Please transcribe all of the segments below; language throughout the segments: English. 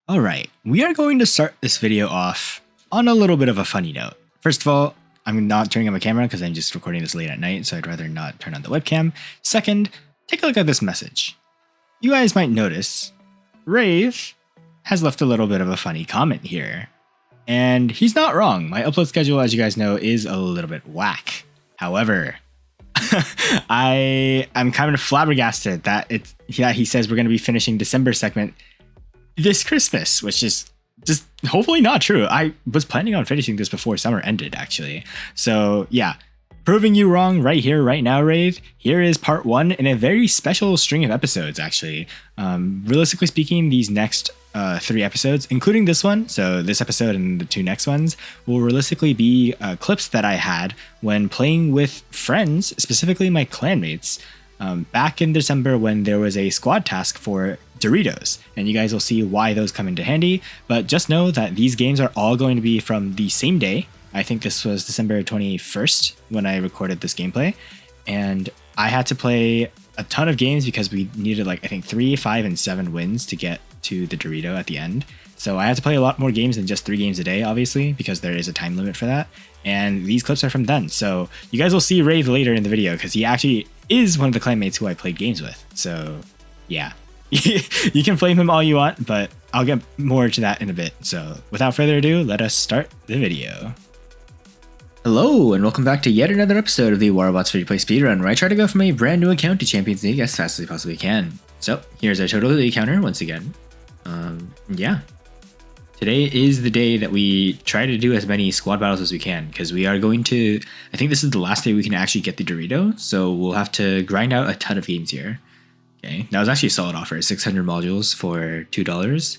Alright, we are going to start this video off on a little bit of a funny note. First of all, I'm not turning on my camera because I'm just recording this late at night, so I'd rather not turn on the webcam. Second, take a look at this message. You guys might notice, Wraith has left a little bit of a funny comment here. And he's not wrong. My upload schedule, as you guys know, is a little bit whack. However, I'm kind of flabbergasted that he says we're going to be finishing December segment this Christmas, which is just hopefully not true. I was planning on finishing this before summer ended, actually. So yeah, proving you wrong right here, right now, Wraith. Here is part one in a very special string of episodes, actually. Realistically speaking, these next 3 episodes, including this one, so this episode and the 2 next ones, will realistically be clips that I had when playing with friends, specifically my clanmates, back in December when there was a squad task for Doritos, and you guys will see why those come into handy. But just know that these games are all going to be from the same day. I think this was December 21st when I recorded this gameplay, and I had to play a ton of games because we needed I think 3, 5, and 7 wins to get to the Dorito at the end. So I had to play a lot more games than just 3 games a day, obviously, because there is a time limit for that. And these clips are from then. So you guys will see Wraith later in the video because he actually is one of the clanmates who I played games with. So yeah, you can flame him all you want, but I'll get more to that in a bit. So without further ado, let us start the video. Hello, and welcome back to yet another episode of the War Robots Free-to-Play Speedrun, where I try to go from a brand new account to Champions League as fast as I possibly can. So here's our total league counter once again. Yeah. Today is the day that we try to do as many squad battles as we can, because we are going to, I think this is the last day we can actually get the Dorito, so we'll have to grind out a ton of games here. Okay, that was actually a solid offer, 600 modules for $2.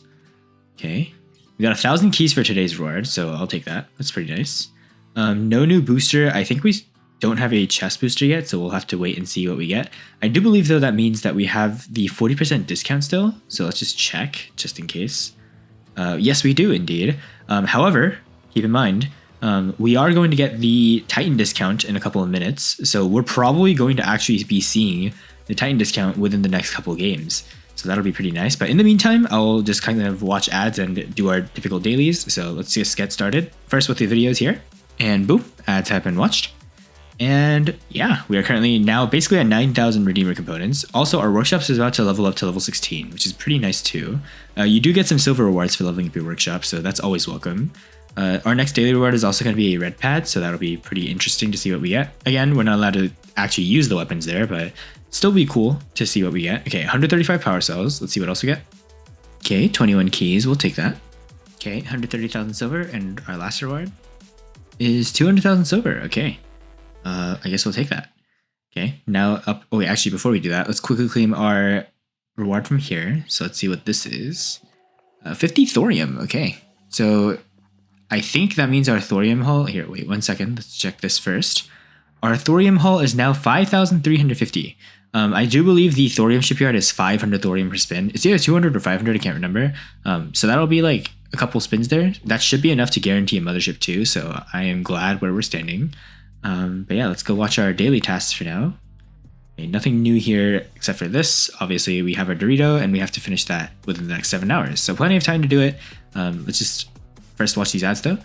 Okay, we got 1,000 keys for today's reward, so I'll take that. That's pretty nice. No new booster. I think we don't have a chest booster yet, so we'll have to wait and see what we get. I do believe, though, that means that we have the 40% discount still, so let's just check, just in case. Yes, we do indeed. However, keep in mind, we are going to get the Titan discount in a couple of minutes, so we're probably going to actually be seeing the Titan discount within the next couple of games. So that'll be pretty nice. But in the meantime, I'll just kind of watch ads and do our typical dailies. So let's just get started. First with the videos here. And boom, ads have been watched. And yeah, we are currently now basically at 9,000 Redeemer components. Also, our workshops is about to level up to level 16, which is pretty nice too. You do get some silver rewards for leveling up your workshop, so that's always welcome. Our next daily reward is also going to be a red pad, so that'll be pretty interesting to see what we get. Again, we're not allowed to actually use the weapons there, but still be cool to see what we get. Okay, 135 power cells. Let's see what else we get. Okay, 21 keys. We'll take that. Okay, 130,000 silver, and our last reward is 200,000 silver. Okay. I guess we'll take that. Okay, now up. Oh, wait, actually, before we do that, let's quickly claim our reward from here. So let's see what this is. 50 thorium. Okay, so I think that means our thorium haul. Here, wait 1 second. Let's check this first. Our thorium haul is now 5,350. I do believe the thorium shipyard is 500 thorium per spin. It's either 200 or 500. I can't remember. So that'll be like a couple spins there. That should be enough to guarantee a mothership too. So I am glad where we're standing. But yeah, let's go watch our daily tasks for now. Okay, nothing new here except for this. Obviously, we have our Dorito, and we have to finish that within the next 7 hours. So plenty of time to do it. Let's just first watch these ads though.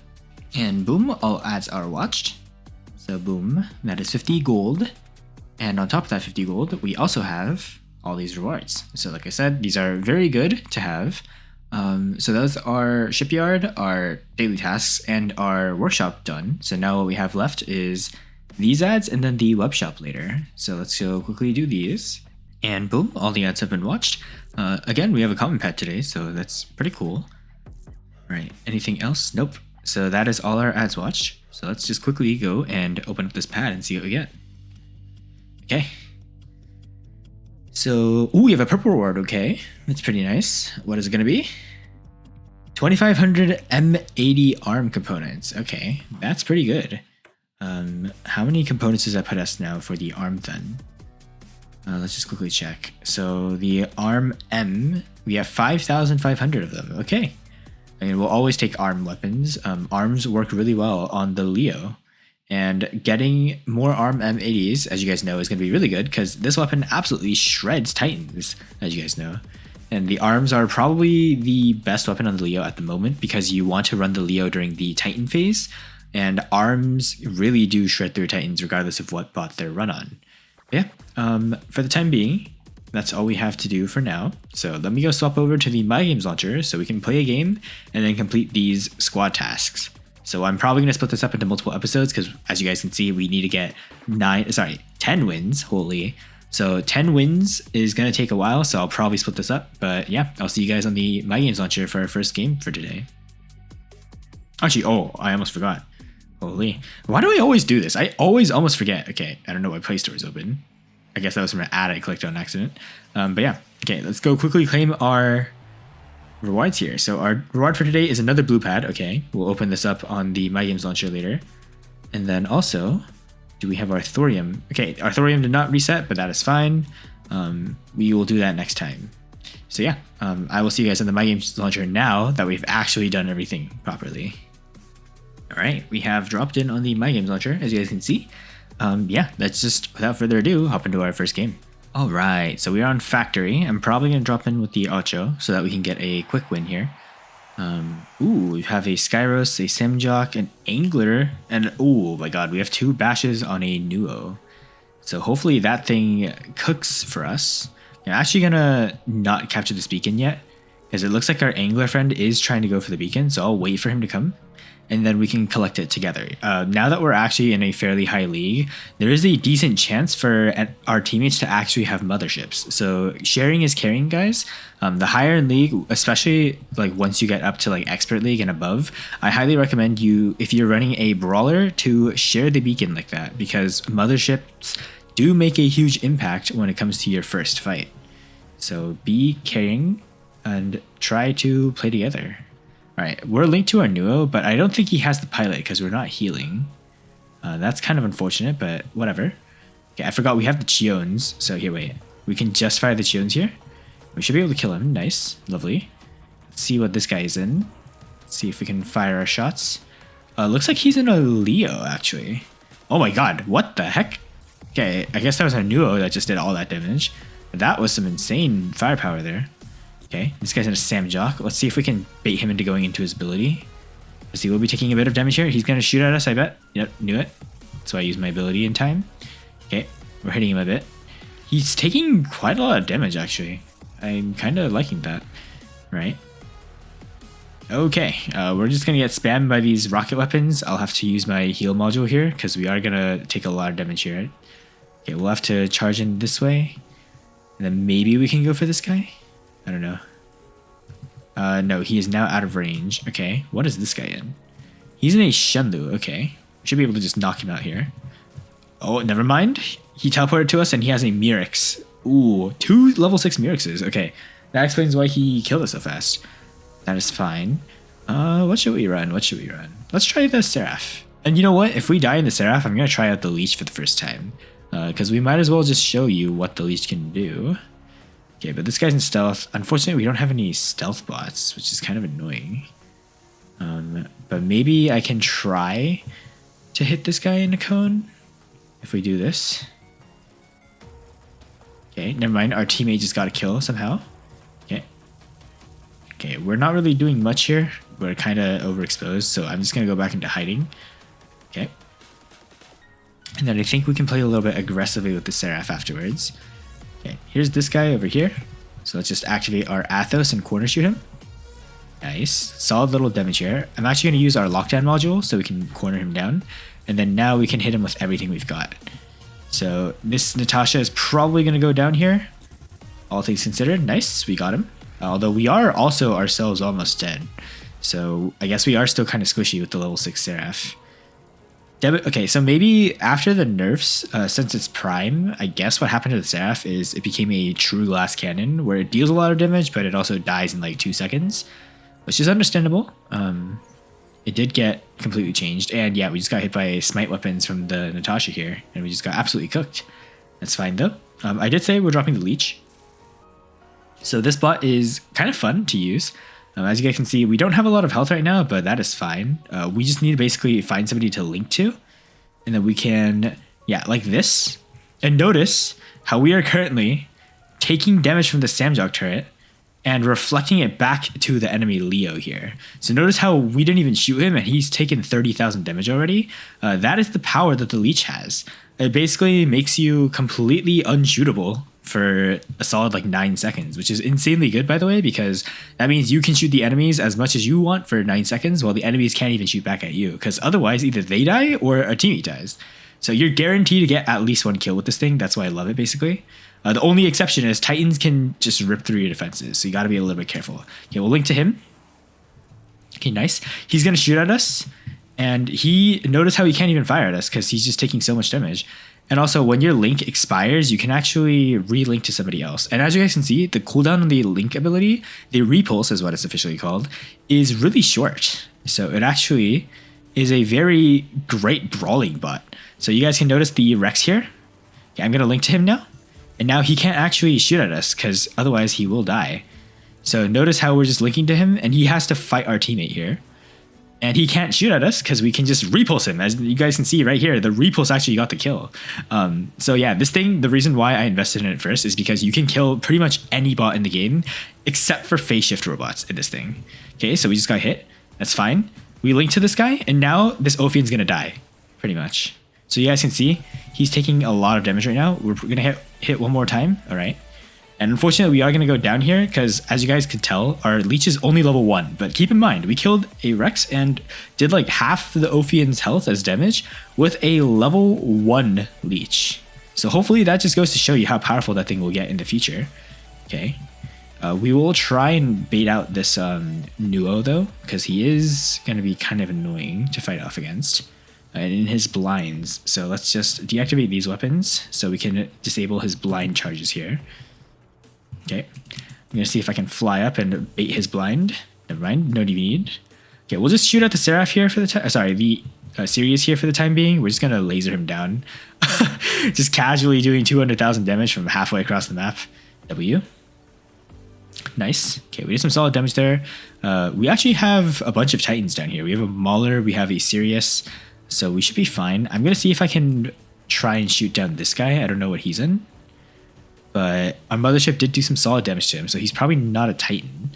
And boom, all ads are watched. So boom, that is 50 gold. And on top of that 50 gold, we also have all these rewards. So like I said, these are very good to have. So those are shipyard, our daily tasks, and our workshop done. So now what we have left is these ads and then the web shop later. So let's go quickly do these. And boom, all the ads have been watched. Again, we have a comment pad today, so that's pretty cool. All right, anything else? Nope. So that is all our ads watched. So let's just quickly go and open up this pad and see what we get. Okay. So, ooh, we have a purple reward, okay. That's pretty nice. What is it going to be? 2,500 M80 arm components. Okay, that's pretty good. How many components does that put us now for the arm then? Let's just quickly check. So the arm M, we have 5,500 of them. Okay. I mean, we'll always take arm weapons. Arms work really well on the Leo. And getting more ARM M80s, as you guys know, is going to be really good because this weapon absolutely shreds Titans, as you guys know. And the arms are probably the best weapon on the Leo at the moment because you want to run the Leo during the Titan phase. And arms really do shred through Titans regardless of what bot they're run on. Yeah, for the time being, that's all we have to do for now. So let me go swap over to the My Games launcher so we can play a game and then complete these squad tasks. So I'm probably going to split this up into multiple episodes because as you guys can see, we need to get 10 wins, holy. So 10 wins is going to take a while, so I'll probably split this up. But yeah, I'll see you guys on the My Games launcher for our first game for today. Actually, oh, I almost forgot. Holy. Why do I always do this? I always almost forget. Okay, I don't know why Play Store is open. I guess that was from an ad I clicked on accident. But yeah, okay, let's go quickly claim our rewards here. So our reward for today is another blue pad. Okay, we'll open this up on the My Games launcher later. And then also, do we have our thorium? Okay, our thorium did not reset, but that is fine. We will do that next time. So yeah, I will see you guys on the My Games launcher now that we've actually done everything properly. All right, we have dropped in on the My Games launcher, as you guys can see. Yeah, let's just, without further ado, hop into our first game. All right, so we are on Factory. I'm probably going to drop in with the Ocho so that we can get a quick win here. We have a Skyros, a Semjock, an Angler, and oh my god, we have 2 bashes on a Nuo. So hopefully that thing cooks for us. I'm actually gonna not capture this beacon yet, because it looks like our Angler friend is trying to go for the beacon, so I'll wait for him to come, and then we can collect it together. Now that we're actually in a fairly high league, there is a decent chance for our teammates to actually have motherships. So sharing is caring, guys. The higher in league, especially like once you get up to like expert league and above, I highly recommend you, if you're running a brawler, to share the beacon like that, because motherships do make a huge impact when it comes to your first fight. So be caring and try to play together. Alright, we're linked to our Nuo, but I don't think he has the pilot because we're not healing. That's kind of unfortunate, but whatever. Okay, I forgot we have the Chiones, so here, wait. We can just fire the Chiones here. We should be able to kill him. Nice, lovely. Let's see what this guy is in. Let's see if we can fire our shots. Looks like he's in a Leo, actually. Oh my god, what the heck? Okay, I guess that was our Nuo that just did all that damage. That was some insane firepower there. Okay, this guy's in a Samjock. Let's see if we can bait him into going into his ability. Because he will be taking a bit of damage here. He's going to shoot at us, I bet. Yep, knew it. So I used my ability in time. Okay, we're hitting him a bit. He's taking quite a lot of damage, actually. I'm kind of liking that. Right. Okay, we're just going to get spammed by these rocket weapons. I'll have to use my heal module here because we are going to take a lot of damage here. Right? Okay, we'll have to charge in this way. And then maybe we can go for this guy? I don't know. No, he is now out of range. Okay, what is this guy in? He's in a Shenlu. Okay, we should be able to just knock him out here. Oh, never mind. He teleported to us and he has a Mirix. Ooh, 2 level 6 Mirixes. Okay, that explains why he killed us so fast. That is fine. What should we run? What should we run? Let's try the Seraph. And you know what? If we die in the Seraph, I'm going to try out the Leech for the first time. Because we might as well just show you what the Leech can do. Okay, but this guy's in stealth. Unfortunately, we don't have any stealth bots, which is kind of annoying. But maybe I can try to hit this guy in a cone if we do this. Okay, never mind. Our teammate just got a kill somehow. Okay. Okay, we're not really doing much here. We're kind of overexposed, so I'm just going to go back into hiding. Okay. And then I think we can play a little bit aggressively with the Seraph afterwards. Okay, here's this guy over here. So let's just activate our Athos and corner shoot him. Nice. Solid little damage here. I'm actually going to use our lockdown module so we can corner him down. And then now we can hit him with everything we've got. So this Natasha is probably going to go down here. All things considered. Nice, we got him. Although we are also ourselves almost dead. So I guess we are still kind of squishy with the level 6 Seraph. Okay, so maybe after the nerfs, since it's prime, I guess what happened to the Seraph is it became a true glass cannon where it deals a lot of damage, but it also dies in like 2 seconds, which is understandable. It did get completely changed, and yeah, we just got hit by smite weapons from the Natasha here, and we just got absolutely cooked. That's fine though. I did say we're dropping the Leech. So this bot is kind of fun to use. As you guys can see, we don't have a lot of health right now, but that is fine. We just need to basically find somebody to link to. And then we can, yeah, like this. And notice how we are currently taking damage from the Samjock turret and reflecting it back to the enemy Leo here. So notice how we didn't even shoot him and he's taken 30,000 damage already. That is the power that the leech has. It basically makes you completely unshootable for a solid like 9 seconds, which is insanely good, by the way, because that means you can shoot the enemies as much as you want for 9 seconds while the enemies can't even shoot back at you, because otherwise either they die or a teammate dies. So you're guaranteed to get at least 1 kill with this thing. That's why I love it, basically. The only exception is Titans can just rip through your defenses, so you got to be a little bit careful. Okay, we'll link to him. Okay, nice. He's going to shoot at us, and notice how he can't even fire at us because he's just taking so much damage. And also, when your link expires, you can actually re-link to somebody else. And as you guys can see, the cooldown on the link ability, the repulse is what it's officially called, is really short. So it actually is a very great brawling bot. So you guys can notice the Rex here. Okay, I'm going to link to him now. And now he can't actually shoot at us because otherwise he will die. So notice how we're just linking to him and he has to fight our teammate here. And he can't shoot at us because we can just repulse him. As you guys can see right here, the repulse actually got the kill. So yeah, this thing, the reason why I invested in it first is because you can kill pretty much any bot in the game except for phase shift robots in this thing. Okay, so we just got hit. That's fine. We link to this guy and now this Ophian's going to die pretty much. So you guys can see he's taking a lot of damage right now. We're going to hit one more time. All right. And unfortunately, we are going to go down here because as you guys could tell, our leech is only level 1. But keep in mind, we killed a Rex and did like half the Ophian's health as damage with a level 1 leech. So hopefully that just goes to show you how powerful that thing will get in the future. Okay. We will try and bait out this Nuo though, because he is going to be kind of annoying to fight off against. In his blinds. So let's just deactivate these weapons so we can disable his blind charges here. Okay. I'm going to see if I can fly up and bait his blind. Never mind. No need. Okay, we'll just shoot at the Seraph here for the time. Sorry, the Sirius here for the time being. We're just going to laser him down. Just casually doing 200,000 damage from halfway across the map. W. Nice. Okay, we did some solid damage there. We actually have a bunch of Titans down here. We have a Mauler. We have a Sirius. So we should be fine. I'm going to see if I can try and shoot down this guy. I don't know what he's in. But our mothership did do some solid damage to him, so he's probably not a Titan.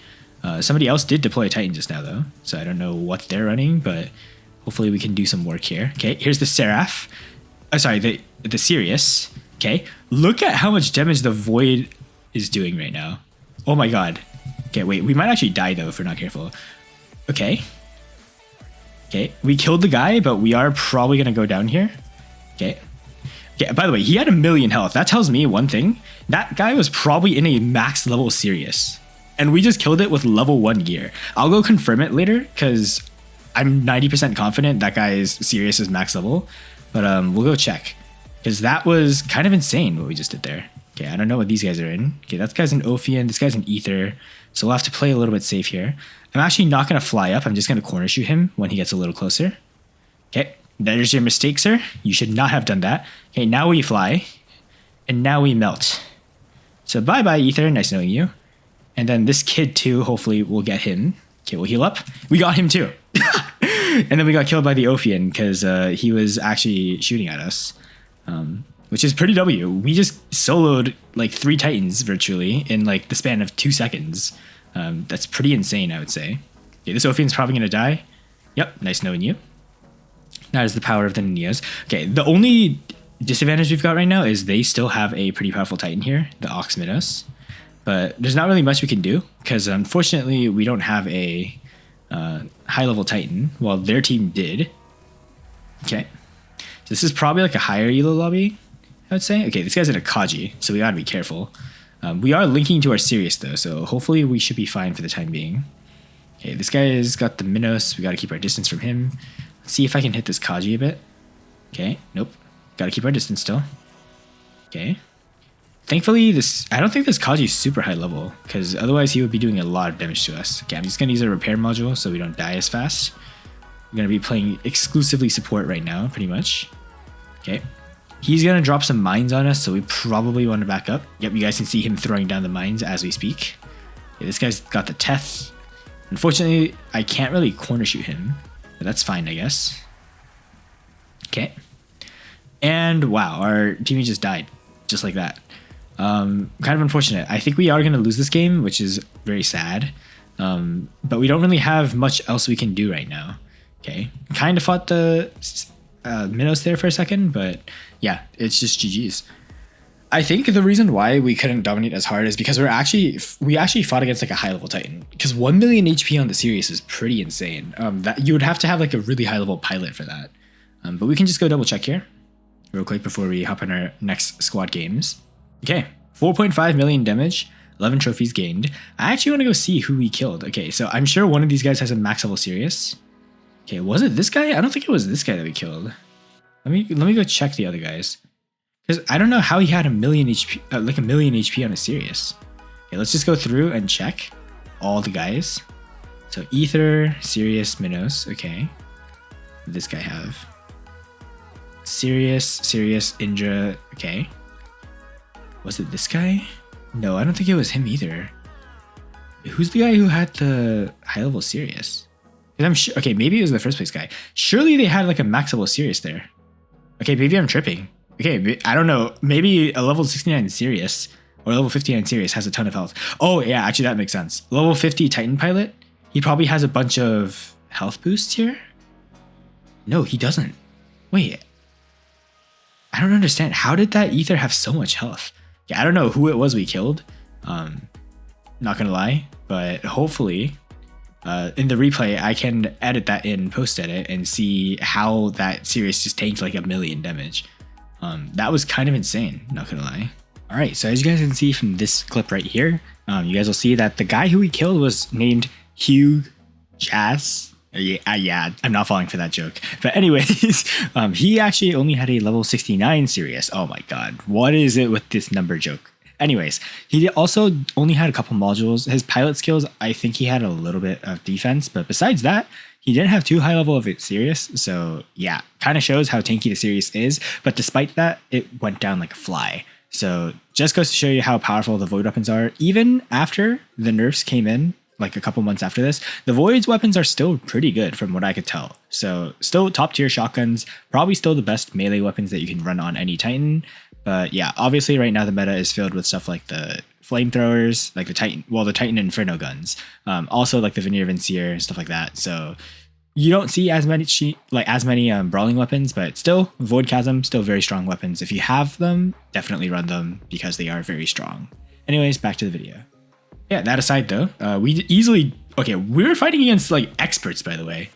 Somebody else did deploy a Titan just now, though. So I don't know what they're running, but hopefully we can do some work here. Okay, here's the Seraph. Sorry, the Sirius. Okay, look at how much damage the Void is doing right now. Oh my god. Okay, wait, we might actually die, though, if we're not careful. Okay. Okay, we killed the guy, but we are probably going to go down here. Okay. Okay, by the way, he had 1,000,000 health. That tells me one thing. That guy was probably in a max level Sirius. And we just killed it with level 1 gear. I'll go confirm it later, because I'm 90% confident that guy's Sirius is max level. But we'll go check. Because that was kind of insane what we just did there. Okay, I don't know what these guys are in. Okay, that guy's an Ophian. This guy's an Ether. So we'll have to play a little bit safe here. I'm actually not going to fly up. I'm just going to corner shoot him when he gets a little closer. Okay, there's your mistake, sir. You should not have done that. Okay, now we fly. And now we melt. So bye-bye, Ether. Nice knowing you. And then this kid, too, hopefully we'll get him. Okay, we'll heal up. We got him, too. And then we got killed by the Ophian because he was actually shooting at us. Which is pretty W. We just soloed like 3 Titans virtually in like the span of 2 seconds. That's pretty insane, I would say. Okay, this Ophian's probably going to die. Yep, nice knowing you. That is the power of the Nias. Okay, the only disadvantage we've got right now is they still have a pretty powerful Titan here, the Ox Minos. But there's not really much we can do because unfortunately we don't have a high-level Titan, while their team did. Okay, so this is probably like a higher elo lobby, I would say. Okay, this guy's in a Kaji, so we gotta be careful. We are linking to our Sirius though, so hopefully we should be fine for the time being. Okay, this guy has got the Minos. We gotta keep our distance from him. Let's see if I can hit this Kaji a bit. Okay, nope. Gotta keep our distance still. Okay. Thankfully, I don't think this Kaji is super high level, because otherwise he would be doing a lot of damage to us. Okay, I'm just gonna use a repair module so we don't die as fast. We're gonna be playing exclusively support right now, pretty much. Okay. He's going to drop some mines on us, so we probably want to back up. Yep, you guys can see him throwing down the mines as we speak. Okay, this guy's got the Teth. Unfortunately, I can't really corner shoot him, but that's fine, I guess. Okay. And wow, our teammate just died, just like that. Kind of unfortunate. I think we are going to lose this game, which is very sad. But we don't really have much else we can do right now. Okay, kind of fought the minnows there for a second, but yeah, it's just GG's. I think the reason why we couldn't dominate as hard is because we actually fought against like a high level Titan, because 1 million HP on the series is pretty insane. That you would have to have like a really high level pilot for that. But we can just go double check here real quick before we hop on our next squad games. Okay, 4.5 million damage, 11 trophies gained. I actually want to go see who we killed. Okay, so I'm sure one of these guys has a max level Sirius. Okay, was it this guy? I don't think it was this guy that we killed. Let me go check the other guys, because I don't know how he had a million HP, like a million HP on a Sirius. Okay, let's just go through and check all the guys. So Ether, Sirius, Minos. Okay, what did this guy have? Sirius, Indra. Okay, was it this guy? No, I don't think it was him either. Who's the guy who had the high level Sirius? I'm sure. Okay, maybe it was the first place guy. Surely they had like a max level Sirius there. Okay, maybe I'm tripping. Okay, I don't know. Maybe a level 69 Sirius or level 59 Sirius has a ton of health. Oh yeah, actually that makes sense. Level 50 Titan pilot, he probably has a bunch of health boosts here. No, he doesn't. Wait, I don't understand. How did that Ether have so much health? Yeah, I don't know who it was we killed. Not gonna lie, but hopefully in the replay I can edit that in post edit and see how that series just tanked like a million damage. That was kind of insane, not gonna lie. All right, so as you guys can see from this clip right here, you guys will see that the guy who we killed was named Hugh Jazz. Yeah, I'm not falling for that joke. But anyways, he actually only had a level 69 Sirius. Oh my god, what is it with this number joke? Anyways, he also only had a couple modules. His pilot skills, I think he had a little bit of defense, but besides that, he didn't have too high level of it Sirius. So yeah, kind of shows how tanky the Sirius is. But despite that, it went down like a fly. So just goes to show you how powerful the Void weapons are. Even after the nerfs came in, like a couple months after this, the Void's weapons are still pretty good from what I could tell. So still top tier shotguns, probably still the best melee weapons that you can run on any Titan. But yeah, obviously right now the meta is filled with stuff like the flamethrowers, like the Titan Inferno guns, also like the Veneer Vincier, stuff like that. So you don't see as many brawling weapons, but still Void Chasm, still very strong weapons. If you have them, definitely run them because they are very strong. Anyways, back to the video. Yeah, that aside though, we were fighting against like experts, by the way.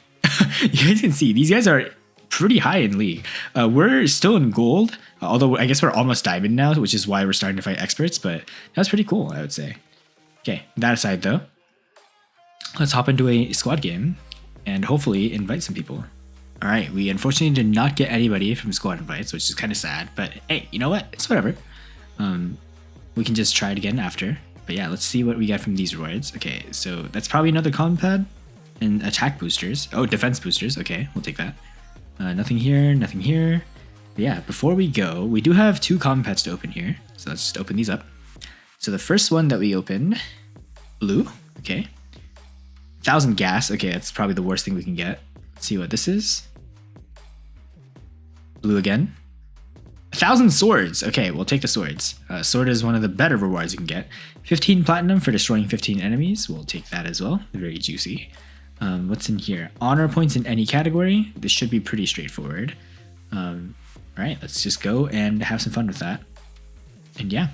You guys can see these guys are pretty high in league. We're still in gold, although I guess we're almost diamond now, which is why we're starting to fight experts, but that's pretty cool, I would say. Okay, that aside though, let's hop into a squad game and hopefully invite some people. All right, we unfortunately did not get anybody from squad invites, which is kind of sad, but hey, you know what? It's whatever. We can just try it again after. But yeah, let's see what we get from these rewards. Okay, so that's probably another comm pad and attack boosters. Oh, defense boosters. Okay, we'll take that. Nothing here, nothing here. But yeah, before we go, we do have 2 comm pads to open here. So let's just open these up. So the first one that we open, blue. Okay. 1,000 gas. Okay, that's probably the worst thing we can get. Let's see what this is. Blue again. 1,000 swords. Okay, we'll take the swords. Sword is one of the better rewards you can get. 15 platinum for destroying 15 enemies. We'll take that as well. Very juicy. What's in here? Honor points in any category. This should be pretty straightforward. All right, let's just go and have some fun with that. And yeah.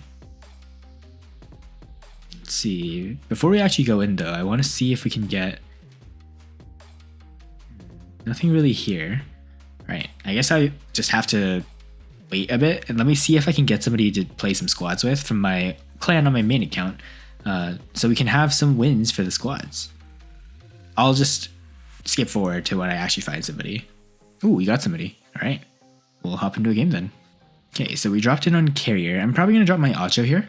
Let's see. Before we actually go in though, I want to see if we can get... Nothing really here. All right, I guess I just have to wait a bit and let me see if I can get somebody to play some squads with from my clan on my main account, so we can have some wins for the squads. I'll just skip forward to when I actually find somebody. Ooh, we got somebody. All right, we'll hop into a game then. Okay, so we dropped in on carrier. I'm probably gonna drop my Acho here.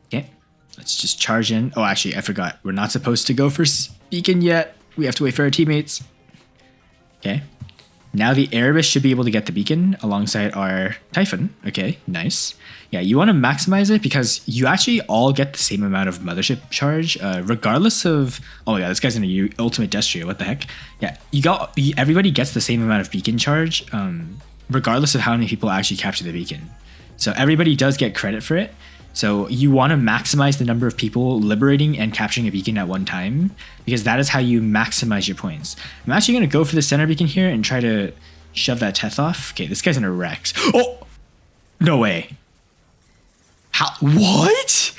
Okay, let's just charge in. Oh, actually, I forgot. We're not supposed to go for beacon yet. We have to wait for our teammates. Okay. Now the Erebus should be able to get the beacon alongside our Typhon. Okay, nice. Yeah, you want to maximize it because you actually all get the same amount of mothership charge, regardless of... Oh my god, this guy's in a ultimate Destria, what the heck? Yeah, everybody gets the same amount of beacon charge, regardless of how many people actually capture the beacon. So everybody does get credit for it. So you want to maximize the number of people liberating and capturing a beacon at one time, because that is how you maximize your points. I'm actually going to go for the center beacon here and try to shove that Teth off. Okay, this guy's in a Rex. Oh! No way. How? What?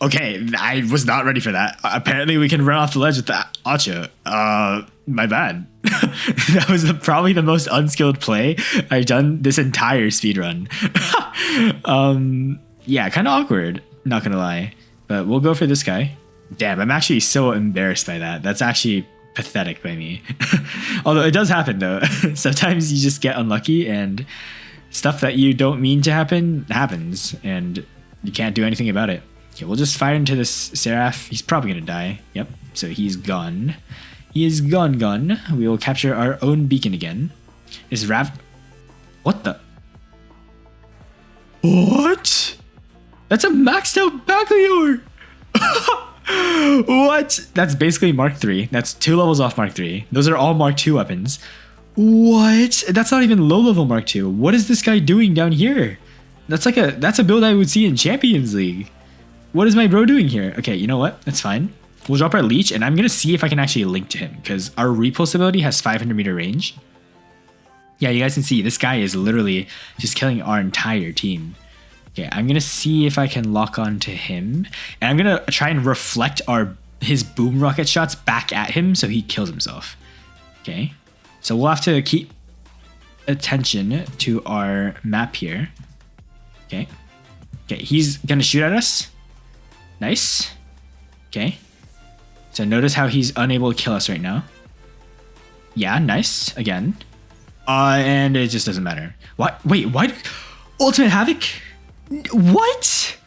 Okay, I was not ready for that. Apparently we can run off the ledge with that Acho. My bad. That was probably the most unskilled play I've done this entire speedrun. Yeah, kind of awkward, not gonna lie. But we'll go for this guy. Damn, I'm actually so embarrassed by that. That's actually pathetic by me. Although it does happen though. Sometimes you just get unlucky and stuff that you don't mean to happen happens, and you can't do anything about it. Okay, we'll just fire into this Seraph. He's probably gonna die. Yep, so he's gone. He is gone. We will capture our own beacon again. Is Rav... What the... What? That's a maxed out Baclior! What? That's basically Mark 3. That's 2 levels off Mark 3. Those are all Mark 2 weapons. What? That's not even low level Mark 2. What is this guy doing down here? That's a build I would see in Champions League. What is my bro doing here? Okay, you know what? That's fine. We'll drop our leech, and I'm gonna see if I can actually link to him, because our repulse ability has 500 meter range. Yeah, you guys can see this guy is literally just killing our entire team. Okay, I'm gonna see if I can lock on to him, and I'm gonna try and reflect his boom rocket shots back at him so he kills himself. Okay, so we'll have to keep attention to our map here. Okay, he's gonna shoot at us. Nice. Okay, so notice how he's unable to kill us right now. Yeah, nice again. And it just doesn't matter. What? Wait, why? Ultimate Havoc? What?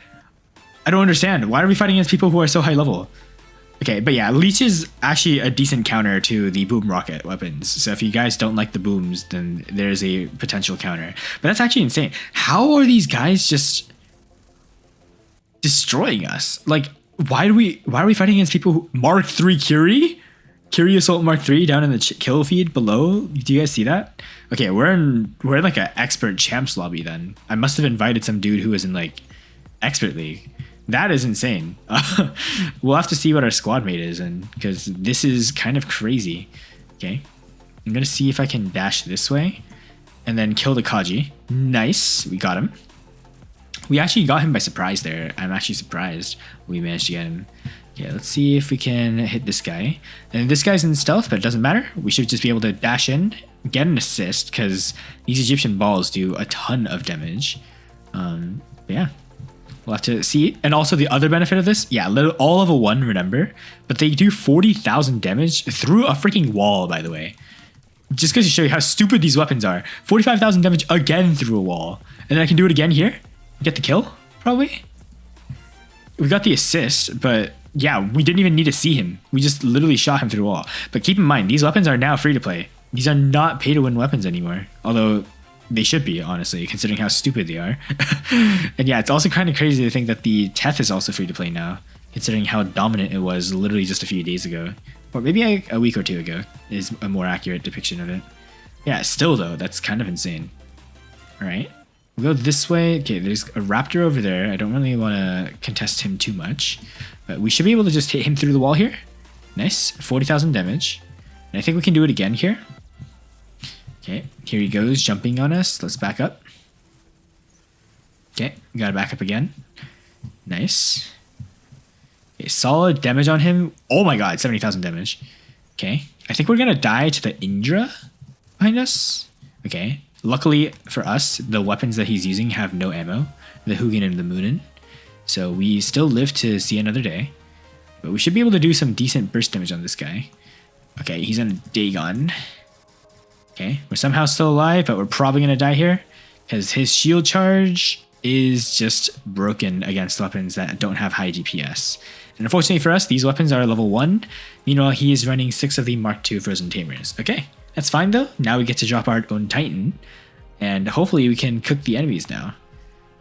I don't understand. Why are we fighting against people who are so high level? Okay, but yeah, Leech is actually a decent counter to the boom rocket weapons. So if you guys don't like the booms, then there's a potential counter. But that's actually insane. How are these guys just destroying us? Like, why are we fighting against people who... Mark 3 Curie? Curie Assault Mark 3 down in the kill feed below. Do you guys see that? Okay, we're in like an expert champs lobby then. I must have invited some dude who was in like expert league. That is insane. We'll have to see what our squad mate is, and because this is kind of crazy. Okay, I'm gonna see if I can dash this way and then kill the Kaji. Nice, we got him. We actually got him by surprise there. I'm actually surprised we managed to get him. Okay, let's see if we can hit this guy. And this guy's in stealth, but it doesn't matter. We should just be able to dash in, get an assist, because these Egyptian balls do a ton of damage. But yeah, we'll have to see. And also the other benefit of this, yeah, all level 1, remember? But they do 40,000 damage through a freaking wall, by the way. Just because to show you how stupid these weapons are. 45,000 damage again through a wall. And then I can do it again here. Get the kill, probably. We got the assist, but yeah, we didn't even need to see him. We just literally shot him through a wall. But keep in mind, these weapons are now free to play. These are not pay to win weapons anymore. Although they should be, honestly, considering how stupid they are. And yeah, it's also kind of crazy to think that the Teth is also free to play now, considering how dominant it was literally just a few days ago. Or maybe a week or two ago is a more accurate depiction of it. Yeah, still though, that's kind of insane. All right. We'll go this way. Okay, there's a raptor over there. I don't really want to contest him too much, but we should be able to just hit him through the wall here. Nice, 40,000 damage. And I think we can do it again here. Okay, here he goes, jumping on us. Let's back up. Okay, we gotta back up again. Nice. Okay, solid damage on him. Oh my god, 70,000 damage. Okay, I think we're gonna die to the Indra behind us. Okay. Luckily for us, the weapons that he's using have no ammo, the Hugin and the Moonin. So we still live to see another day. But we should be able to do some decent burst damage on this guy. Okay, he's on a Dagon. Okay, we're somehow still alive, but we're probably going to die here, because his shield charge is just broken against weapons that don't have high DPS. And unfortunately for us, these weapons are level 1. Meanwhile, he is running 6 of the Mark II Frozen Tamers. Okay. That's fine though. Now we get to drop our own Titan, and hopefully we can cook the enemies now.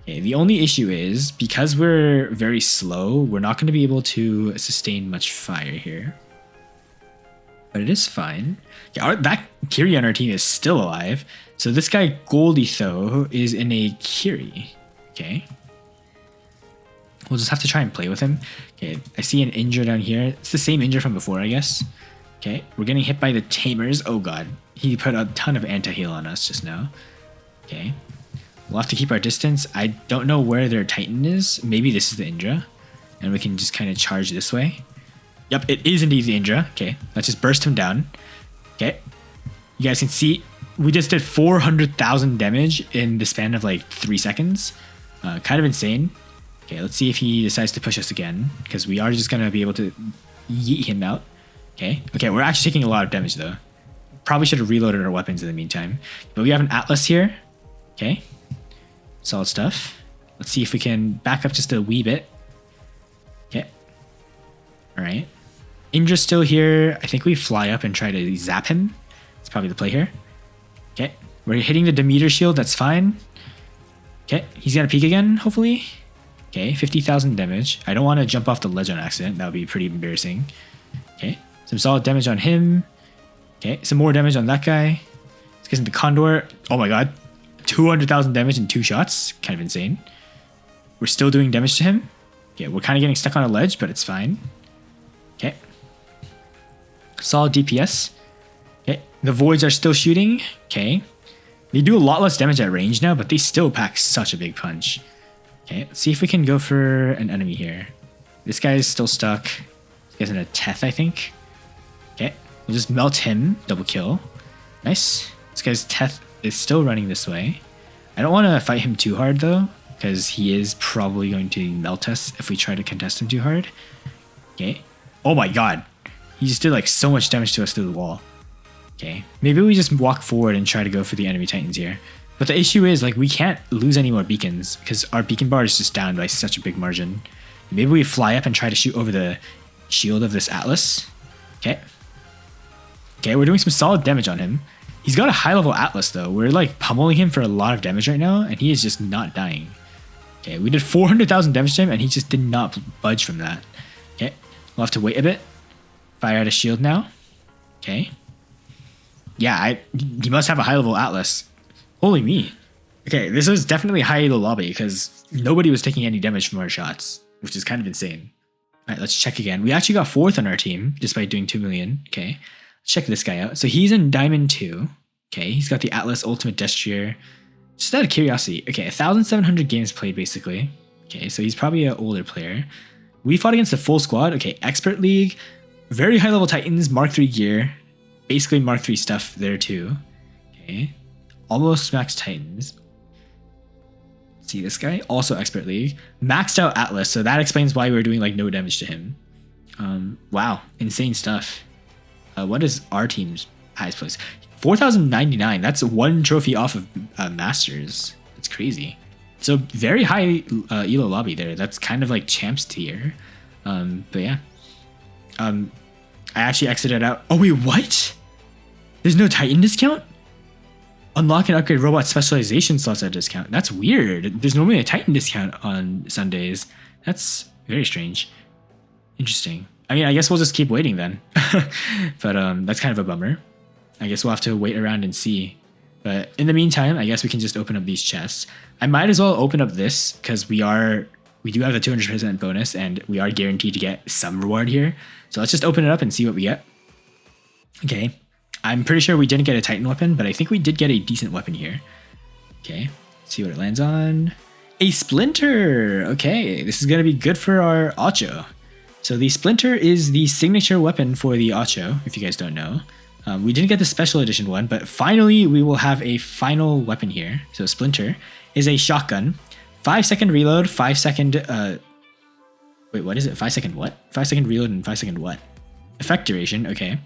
Okay, the only issue is, because we're very slow, we're not going to be able to sustain much fire here. But it is fine. Yeah, that Kiri on our team is still alive. So this guy Goldie though is in a Kiri. Okay. We'll just have to try and play with him. Okay, I see an injure down here. It's the same injure from before, I guess. Okay, we're getting hit by the Tamers. Oh god, he put a ton of anti-heal on us just now. Okay, we'll have to keep our distance. I don't know where their Titan is. Maybe this is the Indra. And we can just kind of charge this way. Yep, it is indeed the Indra. Okay, let's just burst him down. Okay, you guys can see we just did 400,000 damage in the span of like 3 seconds. Kind of insane. Okay, let's see if he decides to push us again, because we are just going to be able to yeet him out. Okay, we're actually taking a lot of damage though. Probably should have reloaded our weapons in the meantime. But we have an Atlas here. Okay, solid stuff. Let's see if we can back up just a wee bit. Okay, all right. Indra's still here. I think we fly up and try to zap him. It's probably the play here. Okay, we're hitting the Demeter shield. That's fine. Okay, he's going to peek again, hopefully. Okay, 50,000 damage. I don't want to jump off the ledge on accident. That would be pretty embarrassing. Okay, some solid damage on him. Okay, some more damage on that guy. Let's get into Condor. Oh my god. 200,000 damage in 2 shots. Kind of insane. We're still doing damage to him. Okay, we're kind of getting stuck on a ledge, but it's fine. Okay. Solid DPS. Okay, the Voids are still shooting. Okay. They do a lot less damage at range now, but they still pack such a big punch. Okay, let's see if we can go for an enemy here. This guy is still stuck. He has a Teth, I think. Okay, we'll just melt him. Double kill. Nice. This guy's Teth is still running this way. I don't want to fight him too hard though, because he is probably going to melt us if we try to contest him too hard. Okay. Oh my god. He just did like so much damage to us through the wall. Okay, maybe we just walk forward and try to go for the enemy Titans here. But the issue is, like, we can't lose any more beacons because our beacon bar is just down by such a big margin. Maybe we fly up and try to shoot over the shield of this Atlas. Okay. Okay, we're doing some solid damage on him. He's got a high level Atlas though. We're like pummeling him for a lot of damage right now and he is just not dying. Okay, we did 400,000 damage to him and he just did not budge from that. Okay, we'll have to wait a bit. Fire out a shield now. Okay. Yeah, he must have a high level Atlas. Holy me. Okay, this was definitely high elo lobby because nobody was taking any damage from our shots, which is kind of insane. All right, let's check again. We actually got 4th on our team despite doing 2 million. Okay, let's check this guy out. So he's in Diamond 2. Okay, he's got the Atlas Ultimate Destrier. Just out of curiosity. Okay, 1,700 games played basically. Okay, so he's probably an older player. We fought against the full squad. Okay, Expert League. Very high level Titans, Mark 3 gear. Basically Mark 3 stuff there too. Okay. Almost max Titans. See this guy? Also Expert League. Maxed out Atlas, so that explains why we were doing like no damage to him. Wow, insane stuff. What is our team's highest place? 4,099. That's 1 trophy off of Masters. That's crazy. So very high elo lobby there. That's kind of like champs tier. But yeah. I actually exited out. Oh wait, what? There's no Titan discount? Unlock and upgrade robot specialization slots at discount. That's weird. There's normally a Titan discount on Sundays. That's very strange. Interesting. I mean, I guess we'll just keep waiting then. But that's kind of a bummer. I guess we'll have to wait around and see. But in the meantime, I guess we can just open up these chests. I might as well open up this because we do have the 200% bonus and we are guaranteed to get some reward here. So let's just open it up and see what we get. Okay. I'm pretty sure we didn't get a Titan weapon, but I think we did get a decent weapon here. Okay. Let's see what it lands on. A Splinter. Okay. This is going to be good for our Ocho. So the Splinter is the signature weapon for the Ocho, if you guys don't know. We didn't get the special edition one, but finally we will have a final weapon here. So Splinter is a shotgun. 5-second reload, 5-second, wait, what is it? 5-second what? 5-second reload and 5-second what? Effect duration, okay.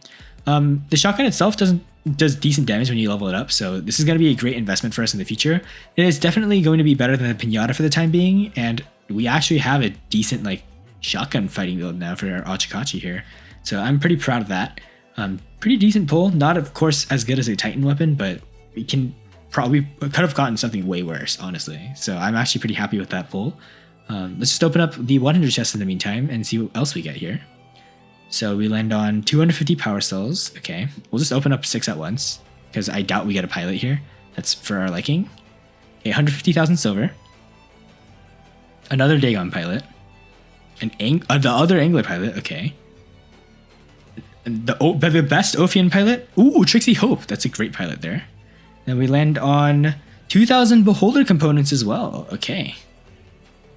The shotgun itself does decent damage when you level it up, so this is going to be a great investment for us in the future. It is definitely going to be better than the Pinata for the time being, and we actually have a decent like shotgun fighting build now for our Ochikachi here. So I'm pretty proud of that. Pretty decent pull, not of course as good as a Titan weapon, but we could have gotten something way worse, honestly. So I'm actually pretty happy with that pull. Let's just open up the 100 chest in the meantime and see what else we get here. So we land on 250 power cells. Okay, we'll just open up 6 at once because I doubt we get a pilot here. That's for our liking. Okay, 150,000 silver. Another Dagon pilot. The other Angler pilot, okay. The best Ophian pilot. Ooh, Trixie Hope. That's a great pilot there. Then we land on 2,000 Beholder components as well. Okay.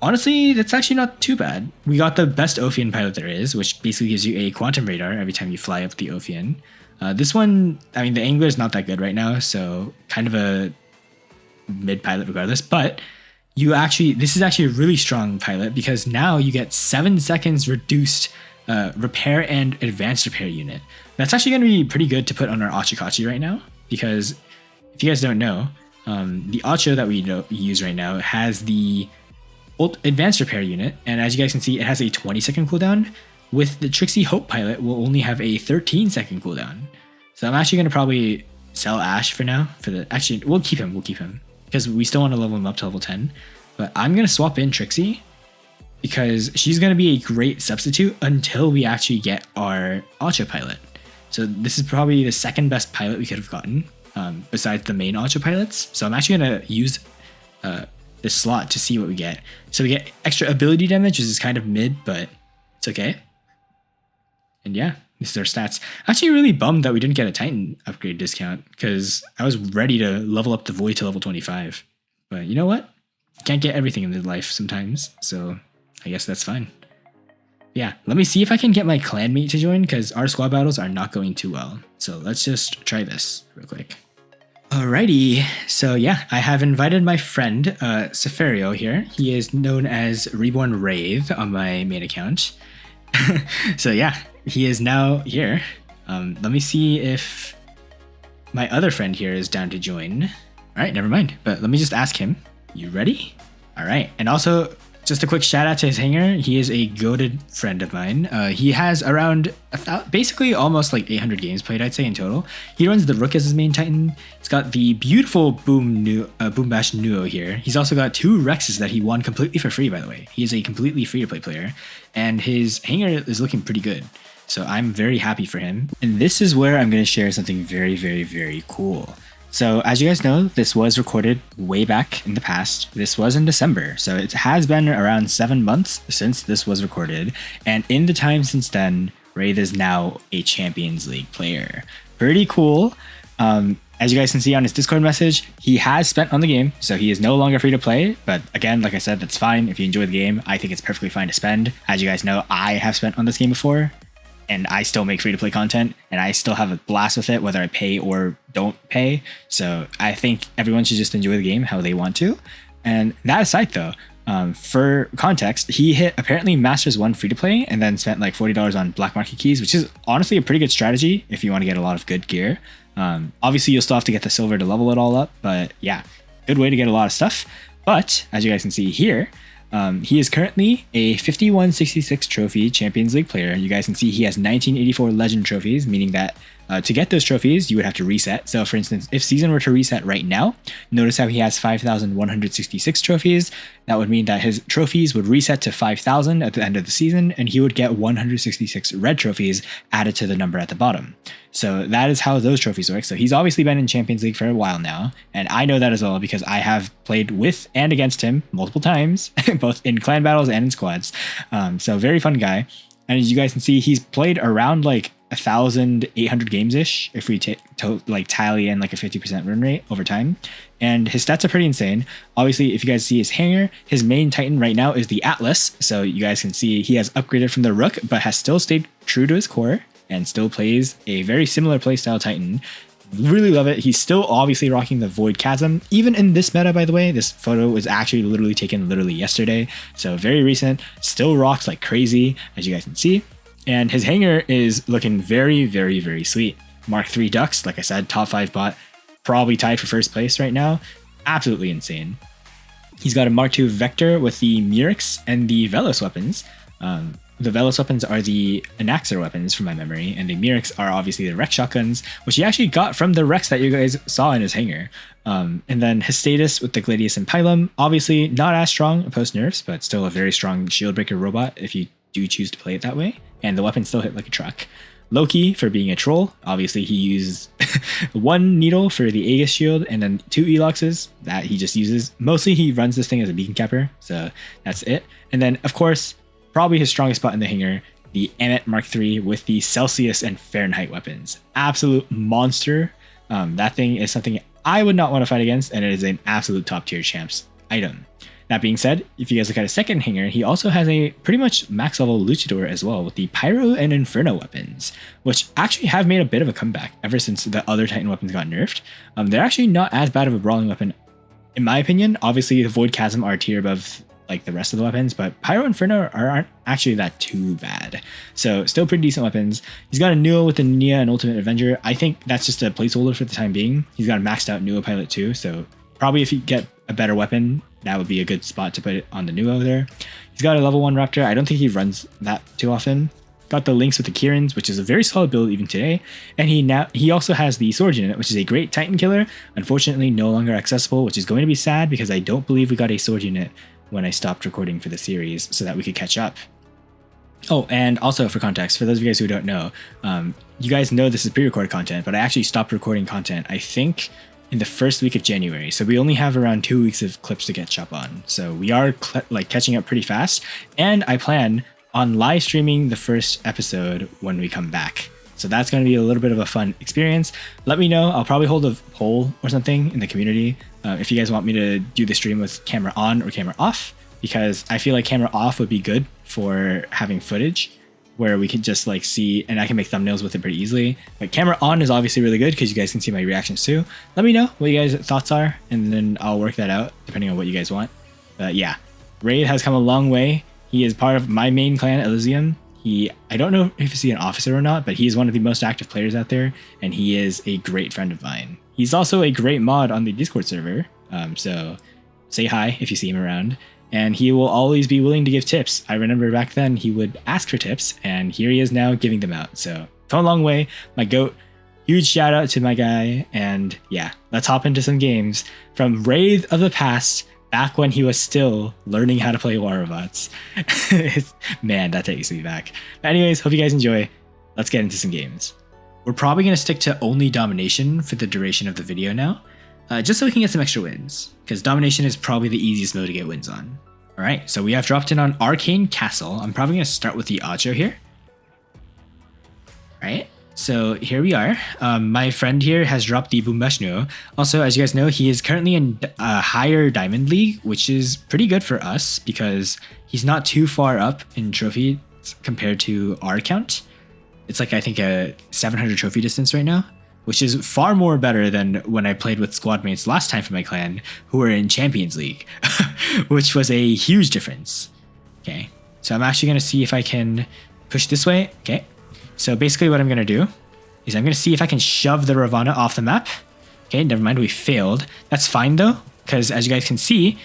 Honestly, that's actually not too bad. We got the best Ophian pilot there is, which basically gives you a quantum radar every time you fly up the Ophian. This one, I mean, the Angler is not that good right now, so kind of a mid pilot regardless. But this is actually a really strong pilot because now you get 7 seconds reduced repair and advanced repair unit. That's actually going to be pretty good to put on our Ochikachi right now, because if you guys don't know, the Ocho that we use right now has the advanced repair unit, and as you guys can see, it has a 20-second cooldown. With the Trixie Hope pilot, we'll only have a 13-second cooldown. So I'm actually going to probably sell Ash for now. Actually, we'll keep him because we still want to level him up to level 10. But I'm going to swap in Trixie, because she's going to be a great substitute until we actually get our Ocho pilot. So this is probably the second best pilot we could have gotten, besides the main Ocho pilots. So I'm actually going to use this slot to see what we get. So we get extra ability damage, which is kind of mid, but it's okay. And yeah, this is our stats. Actually really bummed that we didn't get a Titan upgrade discount, because I was ready to level up the Void to level 25. But you know what? Can't get everything in life sometimes, so I guess that's fine. Yeah, let me see if I can get my clanmate to join, because our squad battles are not going too well. So let's just try this real quick. Alrighty, so yeah, I have invited my friend, Seferio here. He is known as Reborn Wraith on my main account. So yeah, he is now here. Let me see if my other friend here is down to join. Alright, never mind, but let me just ask him. You ready? Alright, and also, just a quick shout out to his hanger. He is a goated friend of mine. He has around basically almost like 800 games played, I'd say, in total. He runs the Rook as his main Titan. He's got the beautiful Boom Bash Nuo here. He's also got 2 Rexes that he won completely for free, by the way. He is a completely free-to-play player, and his hanger is looking pretty good. So I'm very happy for him. And this is where I'm going to share something very, very, very cool. So as you guys know, this was recorded way back in the past. This was in December, so it has been around 7 months since this was recorded. And in the time since then, Wraith is now a Champions League player. Pretty cool. As you guys can see on his Discord message, he has spent on the game, so he is no longer free to play. But again, like I said, that's fine. If you enjoy the game, I think it's perfectly fine to spend. As you guys know, I have spent on this game before, and I still make free-to-play content, and I still have a blast with it, whether I pay or don't pay. So I think everyone should just enjoy the game how they want to. And that aside, though, for context, he hit apparently Masters 1 free-to-play and then spent like $40 on black market keys, which is honestly a pretty good strategy if you want to get a lot of good gear. Obviously, you'll still have to get the silver to level it all up, but yeah, good way to get a lot of stuff. But as you guys can see here, he is currently a 5166 trophy Champions League player. You guys can see he has 1984 legend trophies, meaning that to get those trophies, you would have to reset. So for instance, if season were to reset right now, notice how he has 5,166 trophies. That would mean that his trophies would reset to 5,000 at the end of the season, and he would get 166 red trophies added to the number at the bottom. So that is how those trophies work. So he's obviously been in Champions League for a while now, and I know that as well because I have played with and against him multiple times, both in clan battles and in squads. So very fun guy. And as you guys can see, he's played around like 1,800 games-ish if we tally in like a 50% win rate over time. And his stats are pretty insane. Obviously, if you guys see his hanger, his main Titan right now is the Atlas. So you guys can see he has upgraded from the Rook, but has still stayed true to his core and still plays a very similar playstyle Titan. Really love it. He's still obviously rocking the Void Chasm. Even in this meta, by the way, this photo was actually literally taken yesterday. So very recent, still rocks like crazy, as you guys can see. And his hanger is looking very, very, very sweet. Mark III Ducks, like I said, top 5 bot, probably tied for first place right now. Absolutely insane. He's got a Mark II Vector with the Murex and the Velos weapons. The Velos weapons are the Anaxer weapons from my memory, and the Murex are obviously the Rex shotguns, which he actually got from the Rex that you guys saw in his hanger. And then his status with the Gladius and Pylum, obviously not as strong post nerfs, but still a very strong shield breaker robot if you do choose to play it that way. And the weapons still hit like a truck. Loki for being a troll. Obviously, he uses one needle for the Aegis shield and then 2 Eloxes that he just uses. Mostly, he runs this thing as a beacon capper, so that's it. And then, of course, probably his strongest spot in the hangar, the Emmet Mark III with the Celsius and Fahrenheit weapons. Absolute monster. That thing is something I would not want to fight against, and it is an absolute top tier champs item. That being said, if you guys look at his second hanger, he also has a pretty much max level luchador as well with the Pyro and Inferno weapons, which actually have made a bit of a comeback ever since the other Titan weapons got nerfed. They're actually not as bad of a brawling weapon, in my opinion. Obviously, the Void Chasm are tier above like the rest of the weapons, but Pyro and Inferno aren't actually that too bad. So still pretty decent weapons. He's got a Nuo with the Nia and Ultimate Avenger. I think that's just a placeholder for the time being. He's got a maxed out Nuo pilot too, so probably if you get a better weapon, that would be a good spot to put it on the Nuo there. He's got a level 1 Raptor. I don't think he runs that too often. Got the links with the Kirans, which is a very solid build even today. And he also has the Sword Unit, which is a great Titan killer. Unfortunately, no longer accessible, which is going to be sad because I don't believe we got a Sword Unit when I stopped recording for the series so that we could catch up. Oh, and also for context, for those of you guys who don't know, you guys know this is pre-recorded content, but I actually stopped recording content, I think, in the first week of January. So we only have around 2 weeks of clips to catch up on. So we are catching up pretty fast. And I plan on live streaming the first episode when we come back. So that's going to be a little bit of a fun experience. Let me know. I'll probably hold a poll or something in the community if you guys want me to do the stream with camera on or camera off, because I feel like camera off would be good for having footage where we could just like see, and I can make thumbnails with it pretty easily. But camera on is obviously really good because you guys can see my reactions too. Let me know what you guys' thoughts are, and then I'll work that out depending on what you guys want. But yeah, Wraith has come a long way. He is part of my main clan, Elysium. I don't know if he's an officer or not, but he is one of the most active players out there, and he is a great friend of mine. He's also a great mod on the Discord server, so say hi if you see him around. And he will always be willing to give tips. I remember back then he would ask for tips, and here he is now giving them out. So come a long way, my goat. Huge shout out to my guy. And yeah, let's hop into some games from Wraith of the past, back when he was still learning how to play War Robots. Man, that takes me back. But anyways, hope you guys enjoy. Let's get into some games. We're probably going to stick to only domination for the duration of the video now. Just so we can get some extra wins, because domination is probably the easiest mode to get wins on. Alright, so we have dropped in on Arcane Castle. I'm probably going to start with the Acho here. Alright, so here we are. My friend here has dropped the Boombash. Also, as you guys know, he is currently in a higher Diamond League, which is pretty good for us because he's not too far up in trophy compared to our account. It's like, I think, a 700 trophy distance right now, which is far more better than when I played with squad mates last time for my clan who were in Champions League, which was a huge difference. Okay, so I'm actually going to see if I can push this way. Okay, so basically what I'm going to do is I'm going to see if I can shove the Ravana off the map. Okay, never mind, we failed. That's fine though, because as you guys can see,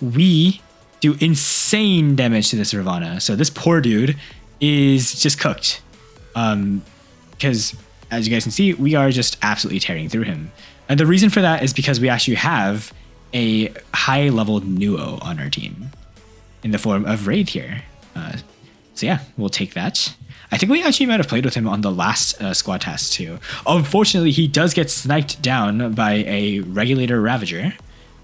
we do insane damage to this Ravana. So this poor dude is just cooked. Because as you guys can see, we are just absolutely tearing through him. And the reason for that is because we actually have a high level Nuo on our team in the form of Wraith here. So yeah, we'll take that. I think we actually might have played with him on the last squad task too. Unfortunately, he does get sniped down by a Regulator Ravager.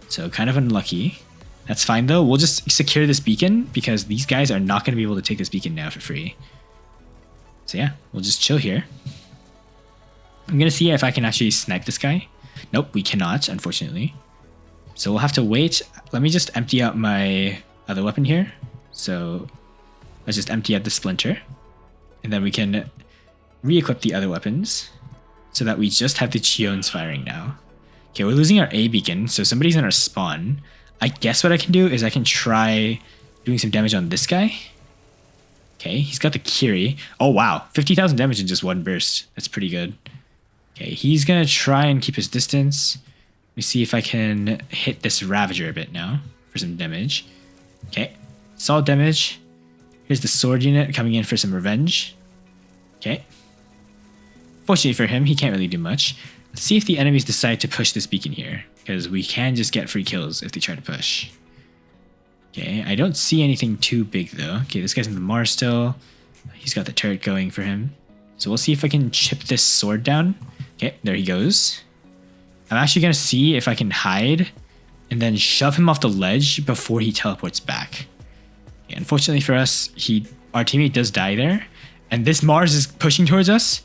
So kind of unlucky. That's fine though. We'll just secure this beacon because these guys are not going to be able to take this beacon now for free. So yeah, we'll just chill here. I'm going to see if I can actually snipe this guy. Nope, we cannot, unfortunately. So we'll have to wait. Let me just empty out my other weapon here. So let's just empty out the Splinter. And then we can re-equip the other weapons so that we just have the Chiones firing now. Okay, we're losing our A beacon, so somebody's in our spawn. I guess what I can do is I can try doing some damage on this guy. Okay, he's got the Kiri. Oh wow, 50,000 damage in just one burst. That's pretty good. Okay, he's gonna try and keep his distance. Let me see if I can hit this Ravager a bit now for some damage. Okay, solid damage. Here's the Sword Unit coming in for some revenge. Okay. Fortunately for him, he can't really do much. Let's see if the enemies decide to push this beacon here, because we can just get free kills if they try to push. Okay, I don't see anything too big though. Okay, this guy's in the Mars still. He's got the turret going for him. So we'll see if I can chip this sword down. Okay, there he goes. I'm actually going to see if I can hide and then shove him off the ledge before he teleports back. Okay, unfortunately for us, our teammate does die there. And this Mars is pushing towards us.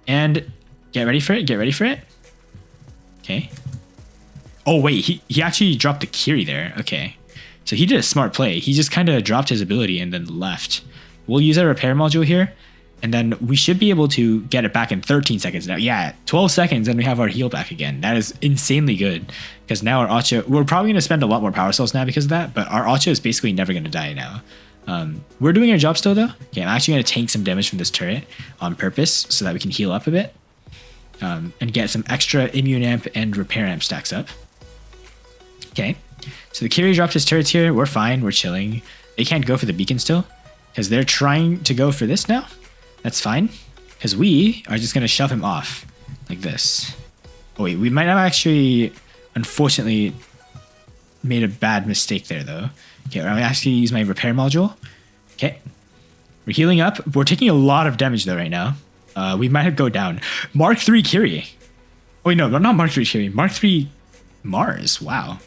And get ready for it, get ready for it. Okay. Oh wait, he actually dropped the Kiri there. Okay. So he did a smart play. He just kind of dropped his ability and then left. We'll use our repair module here. And then we should be able to get it back in 13 seconds now. Yeah, 12 seconds and we have our heal back again. That is insanely good. Because now our Acha, we're probably going to spend a lot more power cells now because of that. But our Acha is basically never going to die now. We're doing our job still though. Okay, I'm actually going to tank some damage from this turret on purpose so that we can heal up a bit. And get some extra immune amp and repair amp stacks up. Okay, so the Kiri dropped his turrets here. We're fine, we're chilling. They can't go for the beacon still because they're trying to go for this now. That's fine, because we are just going to shove him off like this. Oh wait, we might have actually, unfortunately, made a bad mistake there though. Okay, I'm actually use my repair module. Okay, we're healing up. We're taking a lot of damage though right now. We might have go down. Mark 3 Kiri. Oh wait, no, not Mark 3 Kiri. Mark 3 Mars. Wow,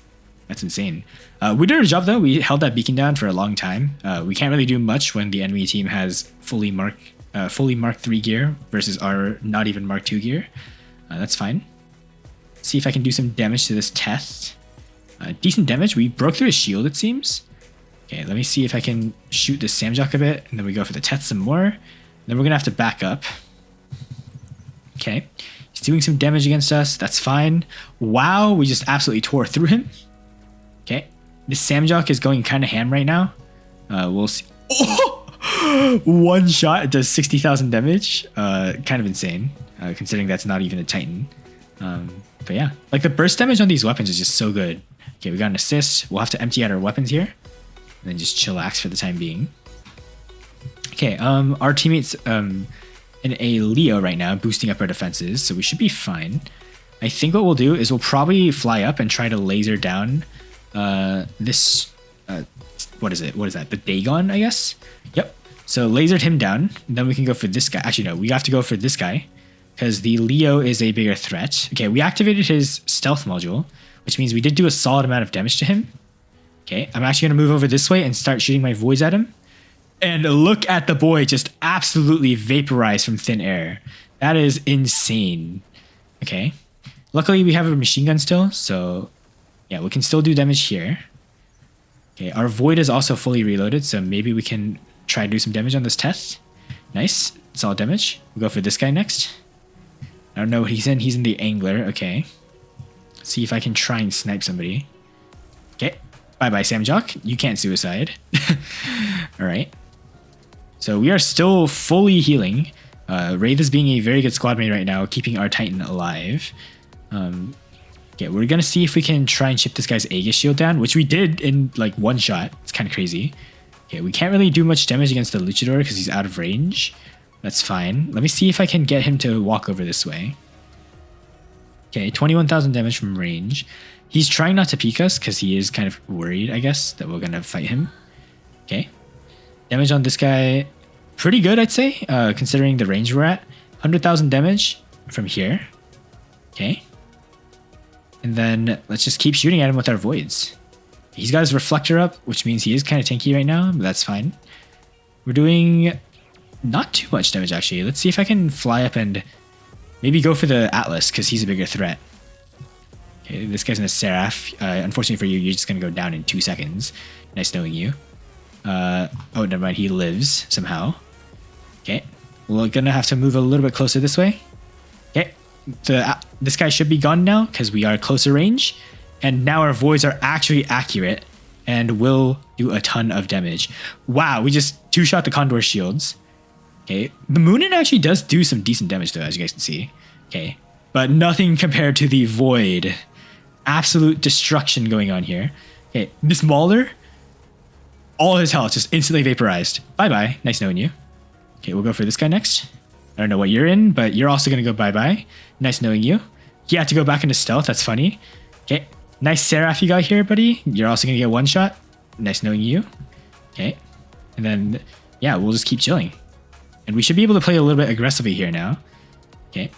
that's insane. We did our job though. We held that beacon down for a long time. We can't really do much when the enemy team has fully Mark 3 gear versus our not even Mark 2 gear. That's fine. See if I can do some damage to this test. Decent damage. We broke through his shield, it seems. Okay, let me see if I can shoot this Samjok a bit, and then we go for the test some more. Then we're gonna have to back up. Okay, he's doing some damage against us. That's fine. Wow, we just absolutely tore through him. Okay, this Samjok is going kind of ham right now. We'll see. Oh! One shot, it does 60,000 damage. Kind of insane, considering that's not even a Titan. But yeah, like the burst damage on these weapons is just so good. Okay, we got an assist. We'll have to empty out our weapons here, and then just chillax for the time being. Okay, our teammates in a Leo right now, boosting up our defenses, so we should be fine. I think what we'll do is we'll probably fly up and try to laser down this. What is it? What is that? The Dagon, I guess. Yep. So lasered him down. Then we can go for this guy. Actually, no, we have to go for this guy because the Leo is a bigger threat. Okay, we activated his stealth module, which means we did do a solid amount of damage to him. Okay, I'm actually gonna move over this way and start shooting my voids at him. And look at the boy just absolutely vaporized from thin air. That is insane. Okay, luckily we have a machine gun still, so yeah, we can still do damage here. Okay, our void is also fully reloaded, so maybe we can try to do some damage on this test. Nice, solid damage. We'll go for this guy next. I don't know what he's in. He's in the angler. Okay. See if I can try and snipe somebody. Okay. Bye-bye, Samjok. You can't suicide. All right. So we are still fully healing. Wraith is being a very good squad mate right now, keeping our Titan alive. Okay, we're going to see if we can try and chip this guy's Aegis shield down, which we did in like one shot. It's kind of crazy. Okay, we can't really do much damage against the Luchador because he's out of range. That's fine. Let me see if I can get him to walk over this way. Okay, 21,000 damage from range. He's trying not to peek us because he is kind of worried, I guess, that we're going to fight him. Okay. Damage on this guy, pretty good, I'd say, considering the range we're at. 100,000 damage from here. Okay. And then let's just keep shooting at him with our voids. He's got his reflector up, which means he is kind of tanky right now, but that's fine. We're doing not too much damage, actually. Let's see if I can fly up and maybe go for the Atlas, because he's a bigger threat. Okay, this guy's in a Seraph. Unfortunately for you, you're just going to go down in 2 seconds. Nice knowing you. Oh, never mind. He lives somehow. Okay. We're going to have to move a little bit closer this way. Okay. This guy should be gone now, because we are closer range. And now our voids are actually accurate and will do a ton of damage. Wow, we just two-shot the Condor shields. Okay, the Moonin actually does do some decent damage though, as you guys can see. Okay, but nothing compared to the Void. Absolute destruction going on here. Okay, this Mauler, all his health just instantly vaporized. Bye-bye, nice knowing you. Okay, we'll go for this guy next. I don't know what you're in, but you're also gonna go bye-bye. Nice knowing you. He had to go back into stealth, that's funny. Okay, nice Seraph you got here, buddy. You're also gonna get one shot. Nice knowing you. Okay, and then, yeah, we'll just keep chilling. And we should be able to play a little bit aggressively here now. Okay.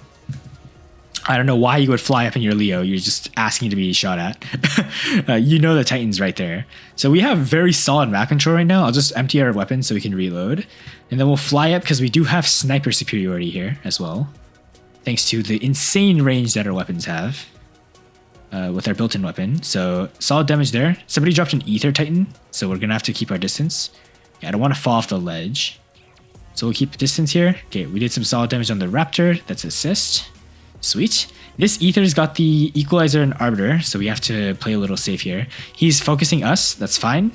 I don't know why you would fly up in your Leo. You're just asking to be shot at. You know the Titan's right there. So we have very solid map control right now. I'll just empty our weapons so we can reload. And then we'll fly up because we do have sniper superiority here as well. Thanks to the insane range that our weapons have. With our built-in weapon. So solid damage there. Somebody dropped an Ether Titan. So we're going to have to keep our distance. Yeah, I don't want to fall off the ledge. So we'll keep distance here. Okay, we did some solid damage on the Raptor. That's assist. Sweet. This Ether's got the Equalizer and Arbiter, so we have to play a little safe here. He's focusing us, that's fine.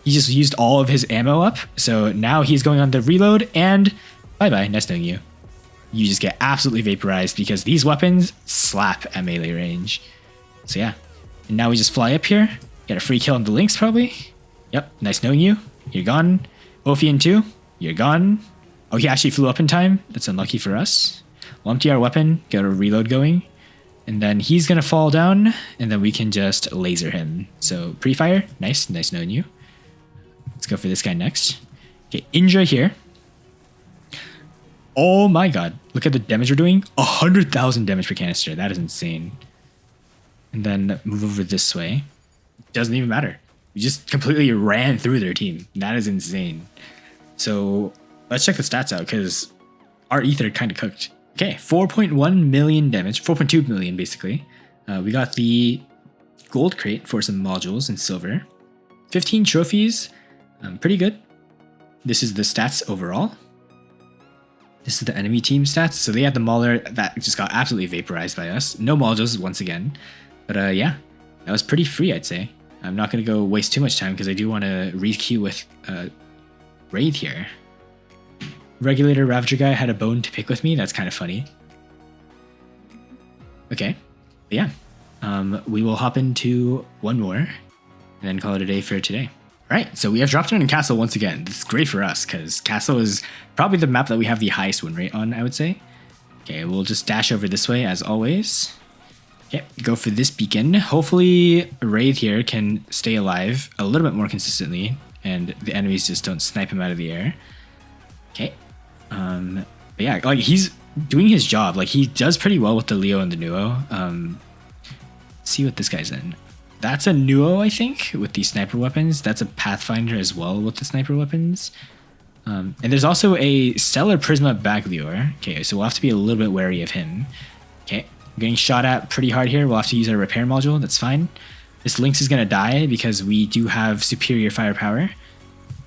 He just used all of his ammo up, so now he's going on the reload, and bye-bye, nice knowing you. You just get absolutely vaporized because these weapons slap at melee range. So yeah, and now we just fly up here, get a free kill on the Lynx probably. Yep, nice knowing you. You're gone. Ophian too, you're gone. Oh, he actually flew up in time. That's unlucky for us. We'll empty our weapon, get a reload going, and then he's gonna fall down, and then we can just laser him. So pre-fire, nice knowing you. Let's go for this guy next. Okay, Indra here. Oh my god, look at the damage we're doing. 100,000 damage per canister, that is insane. And then move over this way. Doesn't even matter. We just completely ran through their team. That is insane. So let's check the stats out because our Ether kind of cooked. Okay, 4.1 million damage, 4.2 million basically. We got the gold crate for some modules and silver. 15 trophies, pretty good. This is the stats overall. This is the enemy team stats. So they had the Mauler that just got absolutely vaporized by us. No modules once again. But yeah, that was pretty free, I'd say. I'm not going to go waste too much time because I do want to re-queue with Wraith here. Regulator Ravager guy had a bone to pick with me. That's kind of funny. Okay. But yeah. We will hop into one more and then call it a day for today. All right. So we have dropped down in Castle once again. This is great for us because Castle is probably the map that we have the highest win rate on, I would say. Okay. We'll just dash over this way as always. Okay. Go for this beacon. Hopefully Wraith here can stay alive a little bit more consistently and the enemies just don't snipe him out of the air. Okay. But yeah, like he's doing his job. Like he does pretty well with the Leo and the Nuo. Let's see what this guy's in. That's a Nuo, I think, with the sniper weapons. That's a Pathfinder as well with the sniper weapons. And there's also a Stellar Prisma Baglior. Okay, so we'll have to be a little bit wary of him. Okay, I'm getting shot at pretty hard here. We'll have to use our repair module. That's fine. This Lynx is gonna die because we do have superior firepower.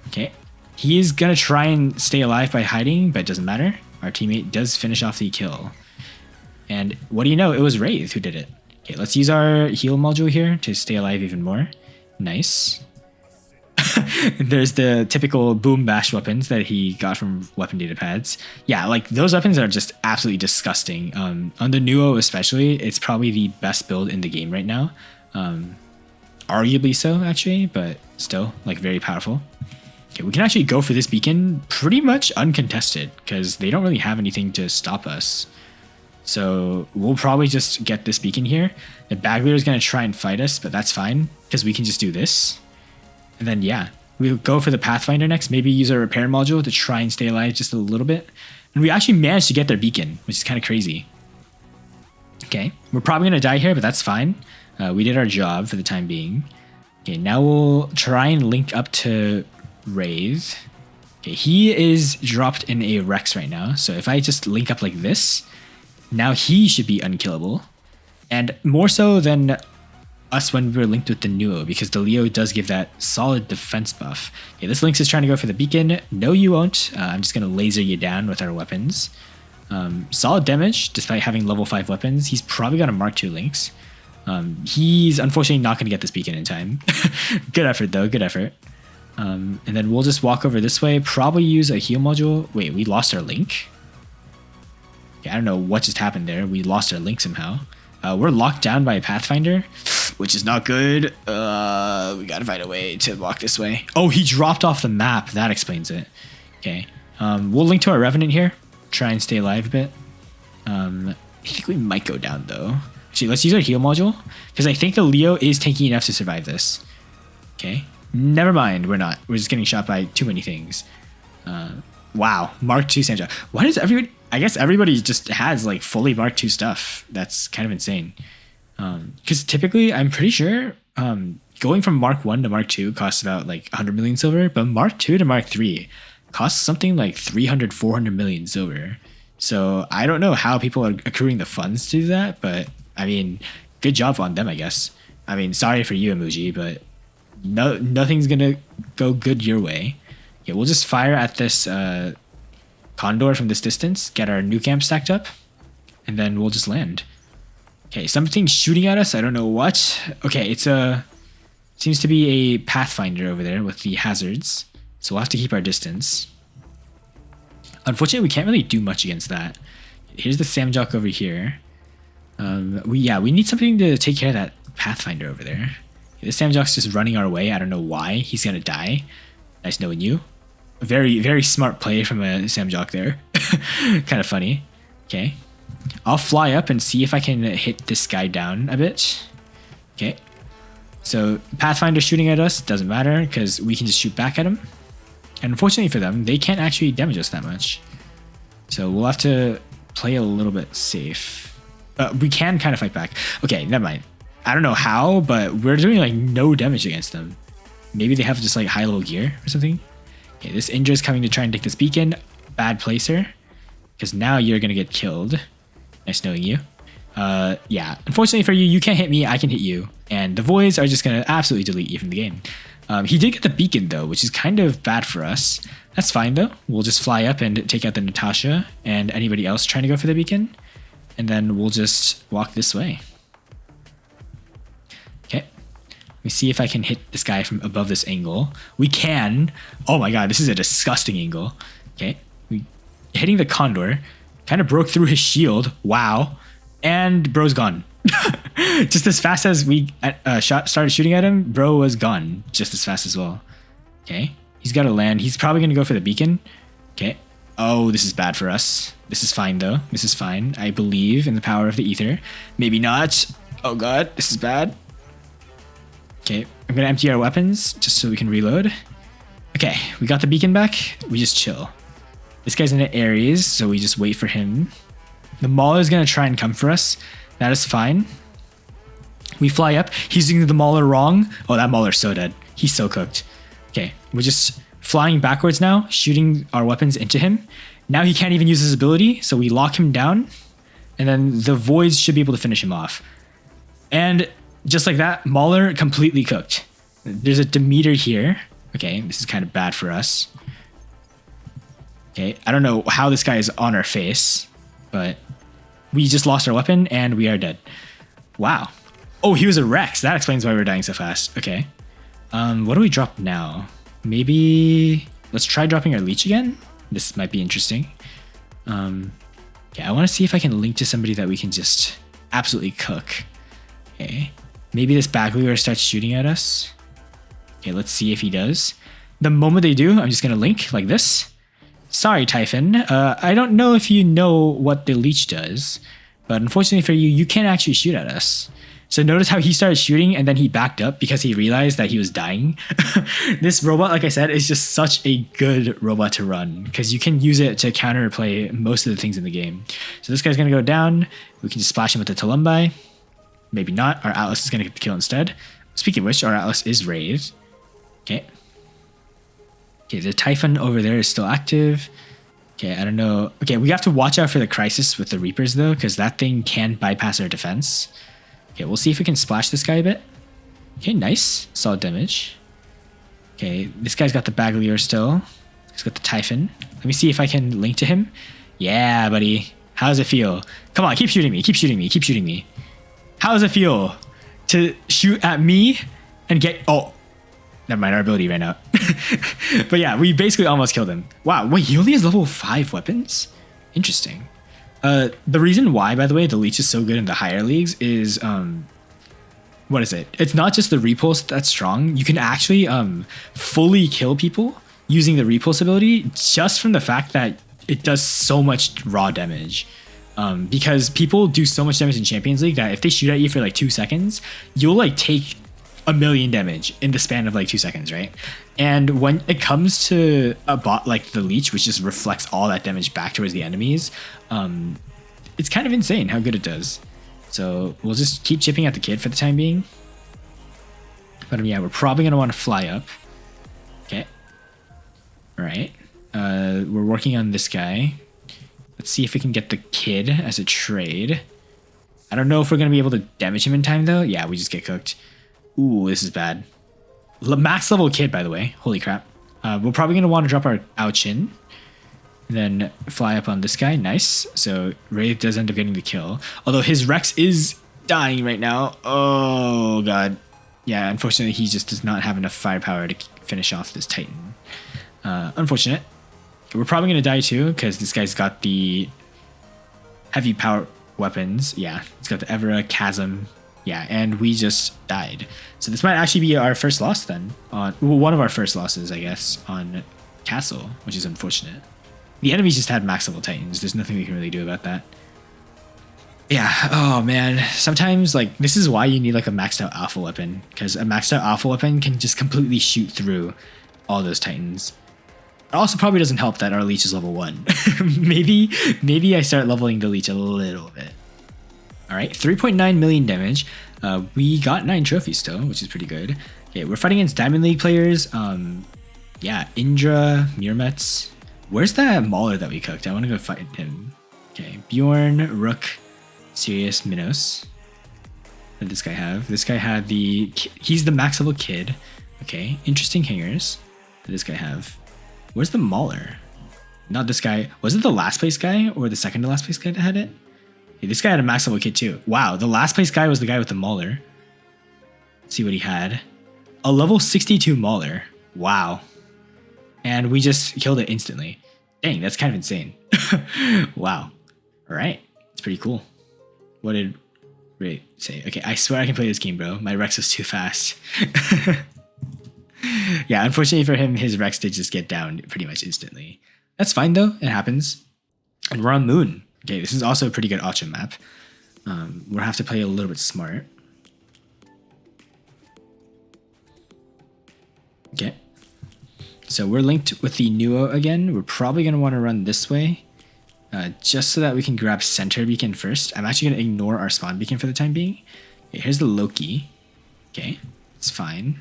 Okay. He is going to try and stay alive by hiding, but it doesn't matter. Our teammate does finish off the kill. And what do you know? It was Wraith who did it. Okay, let's use our heal module here to stay alive even more. Nice. There's the typical boom bash weapons that he got from weapon data pads. Yeah, like those weapons are just absolutely disgusting. On the Nuo especially, it's probably the best build in the game right now. Arguably so, actually, but still, like very powerful. Okay, we can actually go for this beacon pretty much uncontested because they don't really have anything to stop us. So we'll probably just get this beacon here. The Baglier is going to try and fight us, but that's fine because we can just do this. And then, yeah, we'll go for the Pathfinder next. Maybe use our repair module to try and stay alive just a little bit. And we actually managed to get their beacon, which is kind of crazy. Okay, we're probably going to die here, but that's fine. We did our job for the time being. Okay, now we'll try and link up to Wraith. Okay, he is dropped in a Rex right now. So if I just link up like this, now he should be unkillable. And more so than us when we were linked with the Nuo, because the Leo does give that solid defense buff. Okay, this Lynx is trying to go for the beacon. No, you won't. I'm just going to laser you down with our weapons. Solid damage, despite having level 5 weapons. He's probably got a Mark II Lynx. He's unfortunately not going to get this beacon in time. Good effort, though. Good effort. And then we'll just walk over this way. Probably use a heal module. Wait, we lost our link? Yeah, I don't know what just happened there. We lost our link somehow. We're locked down by a Pathfinder, which is not good. We gotta find a way to walk this way. Oh, he dropped off the map. That explains it. Okay. We'll link to our Revenant here. Try and stay alive a bit. I think we might go down, though. Actually, let's use our heal module, because I think the Leo is tanky enough to survive this. Okay. Never mind, we're not. We're just getting shot by too many things. Wow, Mark II Samjok. Why does everybody? I guess everybody just has like fully Mark II stuff. That's kind of insane. Because typically, I'm pretty sure going from Mark 1 to Mark 2 costs about like 100 million silver, but Mark 2 to Mark 3 costs something like 300, 400 million silver. So I don't know how people are accruing the funds to do that, but I mean, good job on them, I guess. I mean, sorry for you, Emoji, but nothing's gonna go good your way. Yeah, we'll just fire at this condor from this distance, get our new camp stacked up, and then we'll just land. Okay, something's shooting at us. I don't know what. Okay, it's seems to be a pathfinder over there with the hazards, so we'll have to keep our distance. Unfortunately, we can't really do much against that. Here's the Samjok over here. We need something to take care of that pathfinder over there. The Samjok's just running our way. I don't know why. He's gonna die. Nice knowing you. Very, very smart play from a Samjok there. Kind of funny. Okay. I'll fly up and see if I can hit this guy down a bit. Okay. So Pathfinder shooting at us doesn't matter because we can just shoot back at him. And unfortunately for them, they can't actually damage us that much. So we'll have to play a little bit safe. We can kind of fight back. Okay, never mind. I don't know how, but we're doing like no damage against them. Maybe they have just like high level gear or something. Okay, this Indra is coming to try and take this beacon. Bad placer. Because now you're going to get killed. Nice knowing you. Yeah, unfortunately for you, you can't hit me, I can hit you. And the voids are just going to absolutely delete you from the game. He did get the beacon though, which is kind of bad for us. That's fine though. We'll just fly up and take out the Natasha and anybody else trying to go for the beacon. And then we'll just walk this way. Okay. Let me see if I can hit this guy from above this angle. We can. Oh my god, this is a disgusting angle. Okay. Hitting the Condor. Kind of broke through his shield. Wow. And bro's gone. Just as fast as we started shooting at him, bro was gone just as fast as well. Okay. He's got to land. He's probably going to go for the beacon. Okay. Oh, this is bad for us. This is fine, though. This is fine. I believe in the power of the ether. Maybe not. Oh, God. This is bad. Okay. I'm going to empty our weapons just so we can reload. Okay. We got the beacon back. We just chill. This guy's in an Ares, so we just wait for him. The Mauler is going to try and come for us. That is fine. We fly up. He's using the Mauler wrong. Oh, that Mauler's so dead. He's so cooked. Okay, we're just flying backwards now, shooting our weapons into him. Now he can't even use his ability, so we lock him down. And then the Voids should be able to finish him off. And just like that, Mauler completely cooked. There's a Demeter here. Okay, this is kind of bad for us. Okay, I don't know how this guy is on our face, but we just lost our weapon and we are dead. Wow. Oh, he was a Rex. That explains why we're dying so fast. Okay. What do we drop now? Maybe let's try dropping our leech again. This might be interesting. Yeah, I want to see if I can link to somebody that we can just absolutely cook. Okay. Maybe this Baglioor starts shooting at us. Okay, let's see if he does. The moment they do, I'm just going to link like this. Sorry, Typhon. I don't know if you know what the leech does, but unfortunately for you, you can't actually shoot at us. So notice how he started shooting and then he backed up because he realized that he was dying. This robot, like I said, is just such a good robot to run because you can use it to counterplay most of the things in the game. So this guy's going to go down. We can just splash him with the Tulumbai. Maybe not. Our Atlas is going to get the kill instead. Speaking of which, our Atlas is raised. Okay. Okay, the Typhon over there is still active. Okay, I don't know. Okay, we have to watch out for the Crisis with the Reapers though, because that thing can bypass our defense. Okay, we'll see if we can splash this guy a bit. Okay, nice. Solid damage. Okay, this guy's got the Baglioor still. He's got the Typhon. Let me see if I can link to him. Yeah, buddy. How does it feel? Come on, keep shooting me. Keep shooting me. Keep shooting me. How does it feel to shoot at me and get... Oh, never mind. Our ability ran out. But yeah, we basically almost killed him. Wow, wait, he only has level 5 weapons? Interesting. The reason why, by the way, the leech is so good in the higher leagues is... what is it? It's not just the repulse that's strong. You can actually fully kill people using the repulse ability just from the fact that it does so much raw damage. Because people do so much damage in Champions League that if they shoot at you for like 2 seconds, you'll like take a million damage in the span of like 2 seconds, right? And when it comes to a bot like the Leech, which just reflects all that damage back towards the enemies, it's kind of insane how good it does. So we'll just keep chipping at the kid for the time being. But yeah, we're probably going to want to fly up. Okay. All right. We're working on this guy. Let's see if we can get the kid as a trade. I don't know if we're going to be able to damage him in time, though. Yeah, we just get cooked. Ooh, this is bad. Max level kid, by the way. Holy crap. We're probably going to want to drop our Ouchin. And then fly up on this guy. Nice. So Wraith does end up getting the kill. Although his Rex is dying right now. Oh, God. Yeah, unfortunately, he just does not have enough firepower to finish off this Titan. Unfortunate. We're probably going to die too, because this guy's got the heavy power weapons. Yeah, it's got the Evera, Chasm. Yeah, and we just died. So this might actually be our first loss then. Well, one of our first losses, I guess, on Castle, which is unfortunate. The enemies just had max level Titans. There's nothing we can really do about that. Yeah, oh man. Sometimes, like, this is why you need, like, a maxed out alpha weapon. Because a maxed out alpha weapon can just completely shoot through all those Titans. It also probably doesn't help that our Leech is level 1. maybe I start leveling the Leech a little bit. All right, 3.9 million damage. We got 9 trophies still, which is pretty good. Okay, we're fighting against Diamond League players. Yeah, Indra, Myrmets. Where's that Mauler that we cooked? I want to go fight him. Okay, Bjorn, Rook, Sirius, Minos. What did this guy have? This guy had the... He's the max level kid. Okay, interesting hangers. What did this guy have? Where's the Mauler? Not this guy. Was it the last place guy or the second to last place guy that had it? Okay, this guy had a max level kid too. Wow, the last place guy was the guy with the Mauler. Let's see what he had. A level 62 Mauler. Wow. And we just killed it instantly. Dang, that's kind of insane. Wow. All right. It's pretty cool. What did Ray say? Okay, I swear I can play this game, bro. My Rex was too fast. Yeah, unfortunately for him, his Rex did just get down pretty much instantly. That's fine, though. It happens. And we're on Moon. Okay, this is also a pretty good Ultra map. We'll have to play a little bit smart. Okay. So we're linked with the Nuo again. We're probably going to want to run this way. Just so that we can grab center beacon first. I'm actually going to ignore our spawn beacon for the time being. Okay, here's the Loki. Okay, it's fine.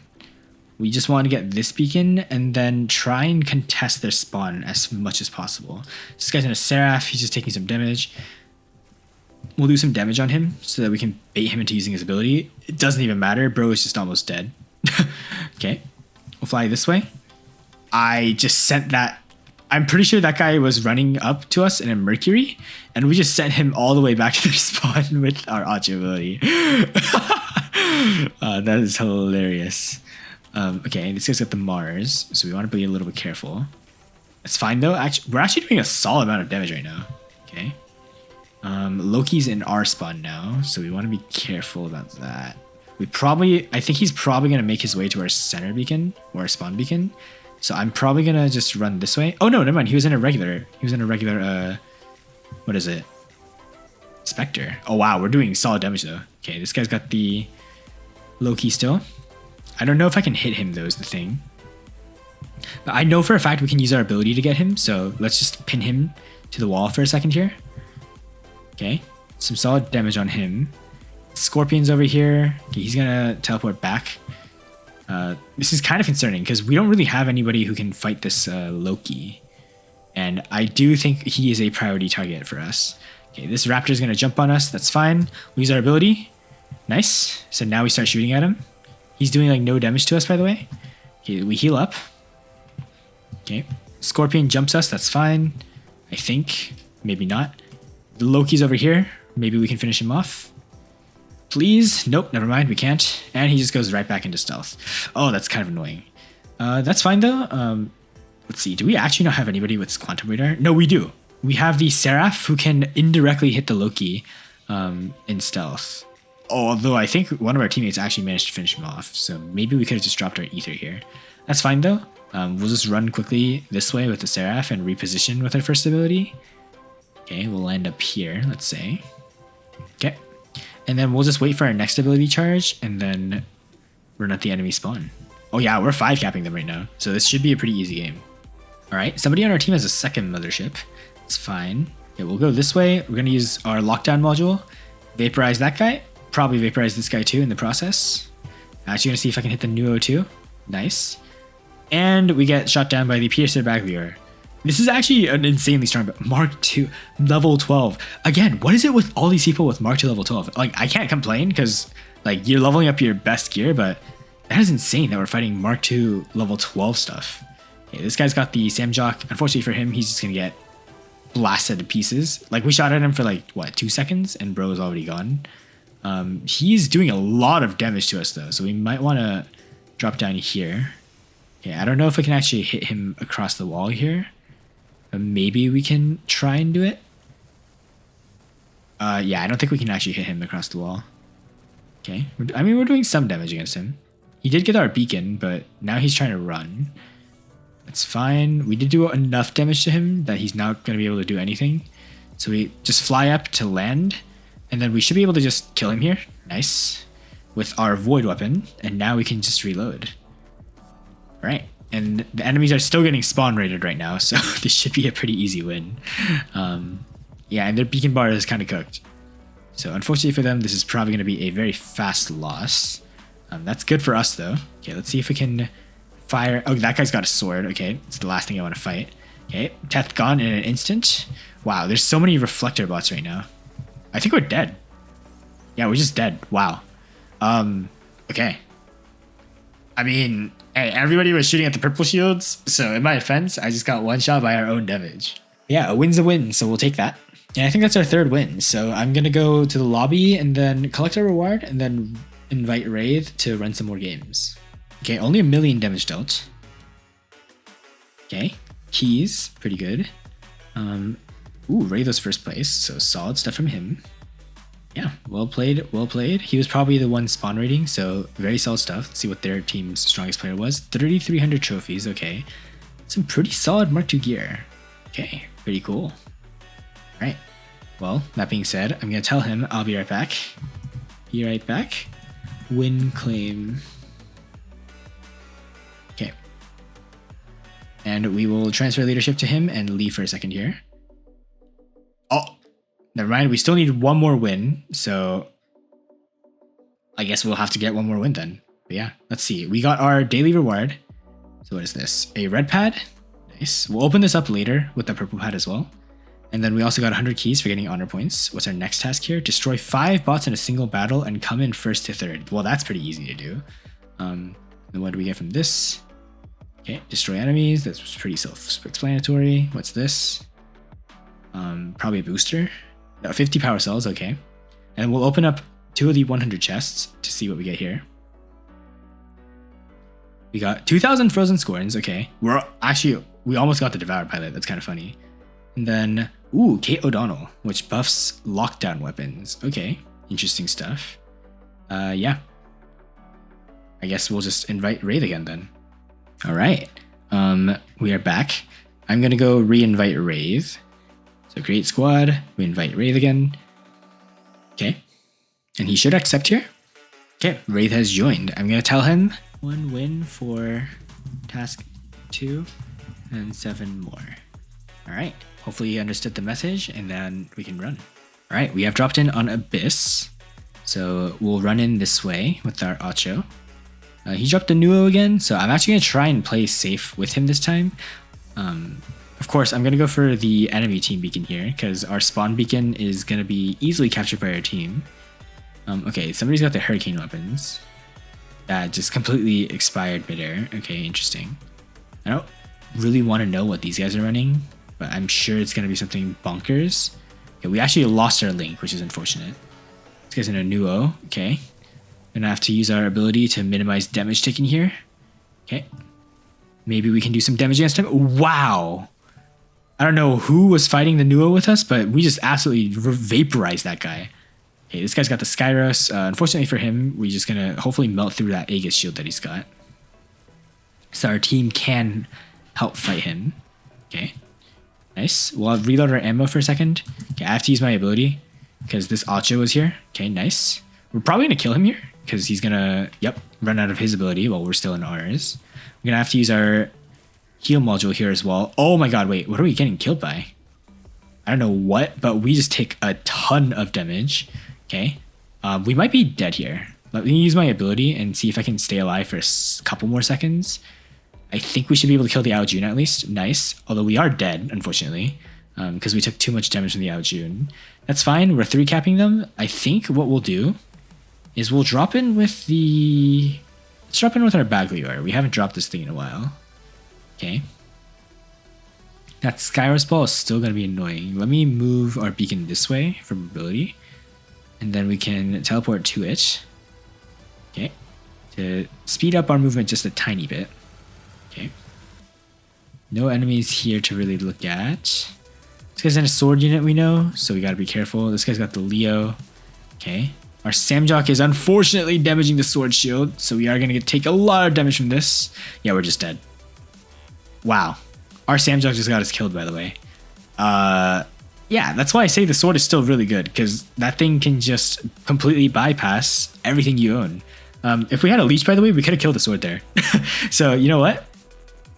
We just want to get this beacon and then try and contest their spawn as much as possible. This guy's in a Seraph. He's just taking some damage. We'll do some damage on him so that we can bait him into using his ability. It doesn't even matter. Bro is just almost dead. Okay, we'll fly this way. I just sent that. I'm pretty sure that guy was running up to us in a Mercury, and we just sent him all the way back to their spawn with our Archer ability. That is hilarious. Okay, this guy's got the Mars, so we want to be a little bit careful. That's fine though. We're actually doing a solid amount of damage right now. Okay. Loki's in our spawn now, so we want to be careful about that. I think he's probably going to make his way to our center beacon or our spawn beacon. So I'm probably going to just run this way. Oh no, never mind. He was in a regular, what is it? Spectre. Oh wow, we're doing solid damage though. Okay, this guy's got the Loki still. I don't know if I can hit him though is the thing. But I know for a fact we can use our ability to get him. So let's just pin him to the wall for a second here. Okay, some solid damage on him. Scorpion's over here. Okay, he's gonna teleport back. This is kind of concerning because we don't really have anybody who can fight this Loki. And I do think he is a priority target for us. Okay, this raptor is gonna jump on us. That's fine. We use our ability. Nice. So now we start shooting at him. He's doing like no damage to us, by the way. Okay, we heal up. Okay, Scorpion jumps us. That's fine. I think. Maybe not. The Loki's over here. Maybe we can finish him off. Please. Nope, never mind. We can't. And he just goes right back into stealth. Oh, that's kind of annoying. That's fine though. Let's see. Do we actually not have anybody with Quantum Radar? No, we do. We have the Seraph who can indirectly hit the Loki in stealth. Although I think one of our teammates actually managed to finish him off. So maybe we could have just dropped our ether here. That's fine though. We'll just run quickly this way with the Seraph and reposition with our first ability. Okay, we'll land up here, let's say. Okay. And then we'll just wait for our next ability charge and then run at the enemy spawn. Oh yeah, we're 5 capping them right now. So this should be a pretty easy game. All right, somebody on our team has a second mothership. It's fine. Okay, we'll go this way. We're gonna use our lockdown module. Vaporize that guy. Probably vaporize this guy too in the process. Actually gonna see if I can hit the Nuo too. Nice. And we get shot down by the Piercer Baglier. This is actually an insanely strong Mark II level 12. Again, what is it with all these people with Mark II level 12? Like, I can't complain because like you're leveling up your best gear, but that is insane that we're fighting Mark II level 12 stuff. Okay, this guy's got the Samjock. Unfortunately for him, he's just gonna get blasted to pieces. Like, we shot at him for like, what, 2 seconds? And bro is already gone. He's doing a lot of damage to us though, so we might want to drop down here. Okay, I don't know if we can actually hit him across the wall here. But maybe we can try and do it. Yeah, I don't think we can actually hit him across the wall. Okay, I mean, we're doing some damage against him. He did get our beacon, but now he's trying to run. That's fine. We did do enough damage to him that he's not going to be able to do anything. So we just fly up to land, and then we should be able to just kill him here. Nice. With our void weapon, and now we can just reload. All right. And the enemies are still getting spawn rated right now, so this should be a pretty easy win. Yeah, and their beacon bar is kind of cooked. So unfortunately for them, this is probably going to be a very fast loss. That's good for us though. Okay, let's see if we can fire. Oh, that guy's got a sword. Okay, it's the last thing I want to fight. Okay, Teth gone in an instant. Wow, there's so many reflector bots right now. I think we're dead. Yeah, we're just dead. Wow. Okay. I mean, hey, everybody was shooting at the purple shields, so in my defense, I just got one shot by our own damage. Yeah, a win's a win, so we'll take that. And I think that's our 3rd win, so I'm gonna go to the lobby and then collect our reward and then invite Wraith to run some more games. Okay, only 1 million damage dealt. Okay, keys, pretty good. Ooh, Wraith was first place, so solid stuff from him. Yeah, well played, well played. He was probably the one spawn rating, so very solid stuff. Let's see what their team's strongest player was. 3,300 trophies, okay. Some pretty solid Mark II gear. Okay, pretty cool. All right, well, that being said, I'm gonna tell him I'll be right back. Be right back. Win claim. Okay. And we will transfer leadership to him and leave for a second here. Oh, never mind. We still need one more win, so I guess we'll have to get one more win then. But yeah, let's see. We got our daily reward. So what is this? A red pad. Nice. We'll open this up later with the purple pad as well. And then we also got 100 keys for getting honor points. What's our next task here? Destroy 5 bots in a single battle and come in first to third. Well, that's pretty easy to do. Then what do we get from this? Okay, destroy enemies. That's pretty self-explanatory. What's this? Probably a booster. No, 50 power cells, okay. And we'll open up 2 of the 100 chests to see what we get here. We got 2,000 frozen scorns, okay. We almost got the Devoured Pilot, that's kind of funny. And then, ooh, Kate O'Donnell, which buffs lockdown weapons. Okay, interesting stuff. Yeah. I guess we'll just invite Wraith again then. All right, we are back. I'm gonna go re-invite Wraith. So create squad, we invite Wraith again. Okay, and he should accept here. Okay, Wraith has joined. I'm gonna tell him 1 win for task 2 and 7 more. All right, hopefully he understood the message and then we can run. All right, we have dropped in on Abyss. So we'll run in this way with our Acho. He dropped a Nuo again, so I'm actually gonna try and play safe with him this time. Of course, I'm gonna go for the enemy team beacon here because our spawn beacon is gonna be easily captured by our team. Okay, somebody's got the hurricane weapons. That just completely expired midair. Okay, interesting. I don't really want to know what these guys are running, but I'm sure it's gonna be something bonkers. Okay, we actually lost our link, which is unfortunate. This guy's in a Nuo. Okay. Gonna have to use our ability to minimize damage taken here. Okay. Maybe we can do some damage against him. Wow. I don't know who was fighting the Nuo with us, but we just absolutely vaporized that guy. Okay, this guy's got the Skyros. Unfortunately for him, we're just gonna hopefully melt through that Aegis shield that he's got. So our team can help fight him. Okay. Nice. We'll reload our ammo for a second. Okay, I have to use my ability because this Acho is here. Okay, nice. We're probably gonna kill him here because he's gonna, run out of his ability while we're still in ours. We're gonna have to use our heal module here as well. Oh my god, wait, what are we getting killed by? I don't know what, but we just take a ton of damage. Okay, we might be dead here. Let me use my ability and see if I can stay alive for a couple more seconds. I think we should be able to kill the Aojun at least. Nice. Although we are dead, unfortunately, because we took too much damage from the Aojun. That's fine. We're 3-capping them. I think what we'll do is we'll drop in with the... Let's drop in with our Baglior. We haven't dropped this thing in a while. Okay. That Skyros Ball is still going to be annoying. Let me move our beacon this way for mobility. And then we can teleport to it. Okay. To speed up our movement just a tiny bit. Okay. No enemies here to really look at. This guy's in a sword unit, we know, so we gotta be careful. This guy's got the Leo. Okay. Our Samjock is unfortunately damaging the sword shield, so we are gonna take a lot of damage from this. Yeah, we're just dead. Wow. Our Samjock just got us killed, by the way. Yeah, that's why I say the sword is still really good, because that thing can just completely bypass everything you own. If we had a leech, by the way, we could have killed the sword there. So, you know what?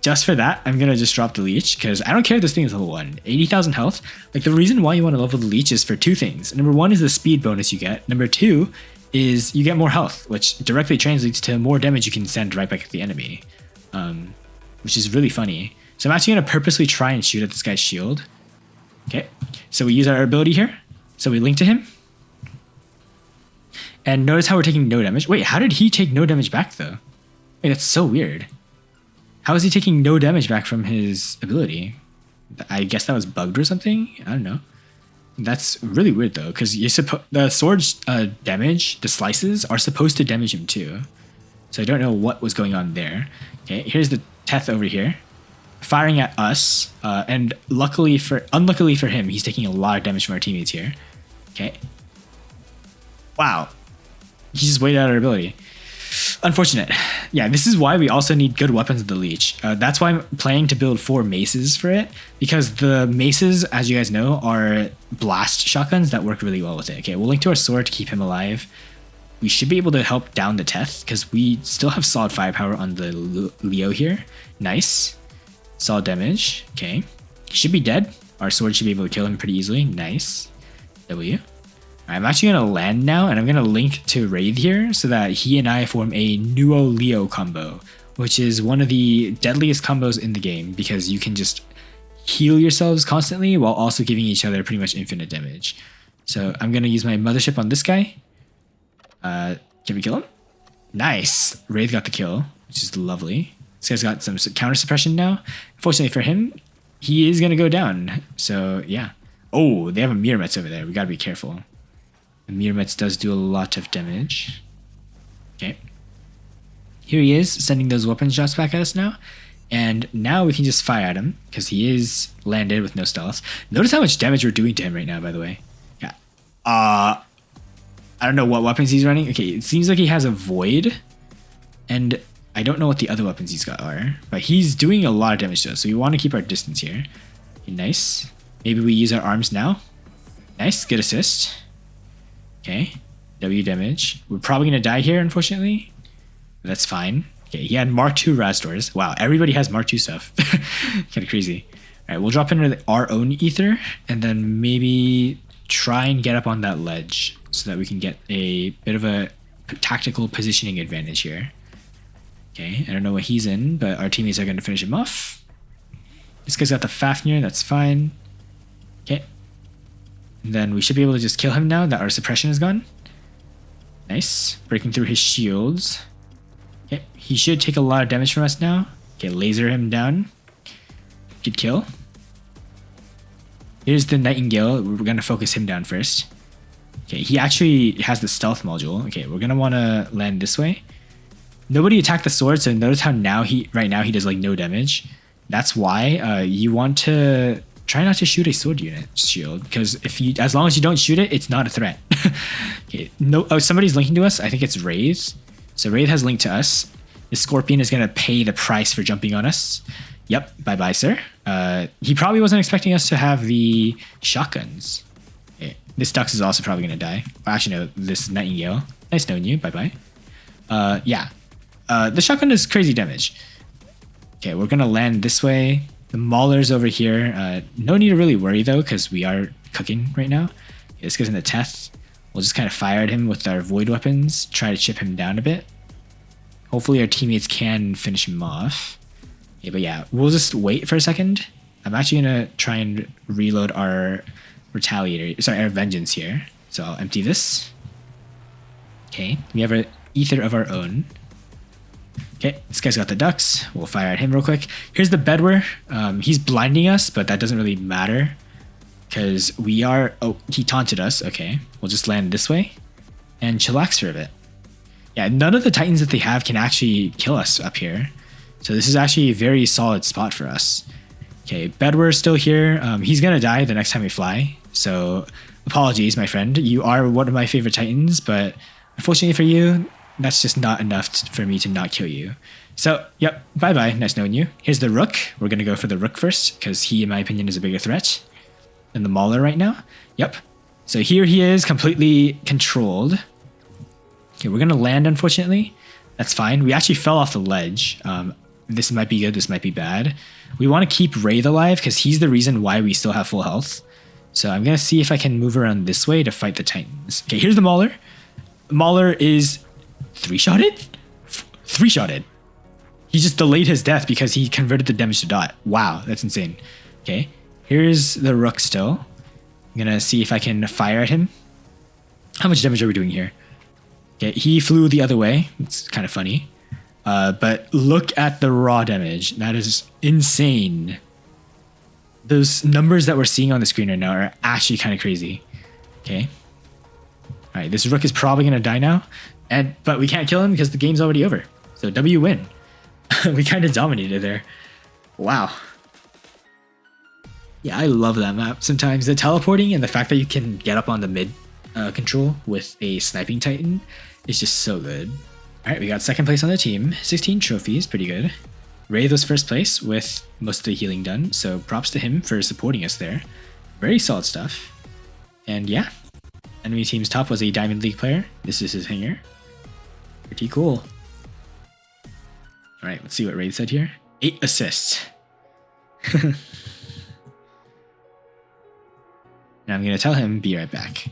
Just for that, I'm going to just drop the leech, because I don't care if this thing is level 1. 80,000 health. Like, the reason why you want to level the leech is for 2 things. Number 1 is the speed bonus you get. Number 2 is you get more health, which directly translates to more damage you can send right back at the enemy, which is really funny. So I'm actually going to purposely try and shoot at this guy's shield. Okay, so we use our ability here. So we link to him. And notice how we're taking no damage. Wait, how did he take no damage back, though? Wait, that's so weird. How is he taking no damage back from his ability? I guess that was bugged or something? I don't know. That's really weird, though, because the sword's damage, the slices, are supposed to damage him, too. So I don't know what was going on there. Okay, here's the Teth over here, firing at us. And unluckily for him, he's taking a lot of damage from our teammates here. Okay. Wow. He just waited out our ability. Unfortunate. Yeah, this is why we also need good weapons of the leech. That's why I'm planning to build 4 maces for it, because the maces, as you guys know, are blast shotguns that work really well with it. Okay, we'll link to our sword to keep him alive. We should be able to help down the Teth, because we still have solid firepower on the Leo here. Nice. Solid damage. Okay. He should be dead. Our sword should be able to kill him pretty easily. Nice. W. I'm actually going to land now, and I'm going to link to Wraith here so that he and I form a Nuo Leo combo, which is one of the deadliest combos in the game, because you can just heal yourselves constantly while also giving each other pretty much infinite damage. So I'm going to use my mothership on this guy. Can we kill him? Nice. Wraith got the kill, which is lovely. This guy's got some counter suppression now. Fortunately for him, he is going to go down. So yeah. Oh, they have a Mirrormets over there. We got to be careful. The Mirrormets does do a lot of damage. Okay. Here he is, sending those weapon shots back at us now. And now we can just fire at him, because he is landed with no stealth. Notice how much damage we're doing to him right now, by the way. Yeah. I don't know what weapons he's running. Okay, it seems like he has a Void. And I don't know what the other weapons he's got are. But he's doing a lot of damage to us, so we want to keep our distance here. Okay, nice. Maybe we use our arms now. Nice, good assist. Okay, W damage. We're probably going to die here, unfortunately. But that's fine. Okay, he had Mark II Razdors. Wow, everybody has Mark II stuff. Kind of crazy. All right, we'll drop into our own ether, and then maybe try and get up on that ledge so that we can get a bit of a tactical positioning advantage here. Okay, I don't know what he's in, but our teammates are going to finish him off. This guy's got the Fafnir, that's fine. Okay. And then we should be able to just kill him now that our suppression is gone. Nice. Breaking through his shields. Okay, he should take a lot of damage from us now. Okay, laser him down. Good kill. Here's the Nightingale. We're going to focus him down first. Okay, he actually has the stealth module. Okay, we're going to want to land this way. Nobody attacked the sword, so notice how right now he does like no damage. That's why you want to try not to shoot a sword unit shield, because as long as you don't shoot it, it's not a threat. Okay, no, somebody's linking to us. I think it's Wraith. So Wraith has linked to us. The Scorpion is going to pay the price for jumping on us. Yep, bye-bye, sir. He probably wasn't expecting us to have the shotguns. Okay, this Dux is also probably going to die. Well, actually, no, this Nightingale. Nice knowing you. Bye-bye. Yeah. The shotgun does crazy damage. Okay, we're gonna land this way. The Mauler's over here. No need to really worry though, because we are cooking right now. Okay, this goes in the Teth. We'll just kind of fire at him with our void weapons, try to chip him down a bit. Hopefully our teammates can finish him off. Okay, but yeah, we'll just wait for a second. I'm actually gonna try and reload our our vengeance here. So I'll empty this. Okay, we have an ether of our own. Okay, this guy's got the ducks. We'll fire at him real quick. Here's the bedwer. He's blinding us, but that doesn't really matter because we are... Oh, he taunted us. Okay, we'll just land this way and chillax for a bit. Yeah, none of the titans that they have can actually kill us up here. So this is actually a very solid spot for us. Okay, bedwer's still here. He's gonna die the next time we fly. So apologies, my friend. You are one of my favorite titans, but unfortunately for you, that's just not enough for me to not kill you. So, yep, bye-bye, nice knowing you. Here's the Rook. We're gonna go for the Rook first, because he, in my opinion, is a bigger threat than the Mauler right now. Yep. So here he is, completely controlled. Okay, we're gonna land, unfortunately. That's fine. We actually fell off the ledge. This might be good, this might be bad. We want to keep Wraith alive, because he's the reason why we still have full health. So I'm gonna see if I can move around this way to fight the Titans. Okay, here's the Mauler. Mauler is... three-shotted? Three-shotted. He just delayed his death because he converted the damage to dot. Wow, that's insane. Okay, here's the Rook still. I'm gonna see if I can fire at him. How much damage are we doing here? Okay, he flew the other way. It's kind of funny. But look at the raw damage. That is insane. Those numbers that we're seeing on the screen right now are actually kind of crazy. Okay. All right, this Rook is probably gonna die now. But we can't kill him because the game's already over. So W win. We kind of dominated there. Wow. Yeah, I love that map. Sometimes the teleporting and the fact that you can get up on the mid control with a sniping titan is just so good. All right, we got second place on the team. 16 trophies, pretty good. Wraith was first place with most of the healing done. So props to him for supporting us there. Very solid stuff. And yeah, enemy team's top was a Diamond League player. This is his hanger. Pretty cool. All right, let's see what Wraith said here. 8 assists. And I'm gonna tell him, be right back.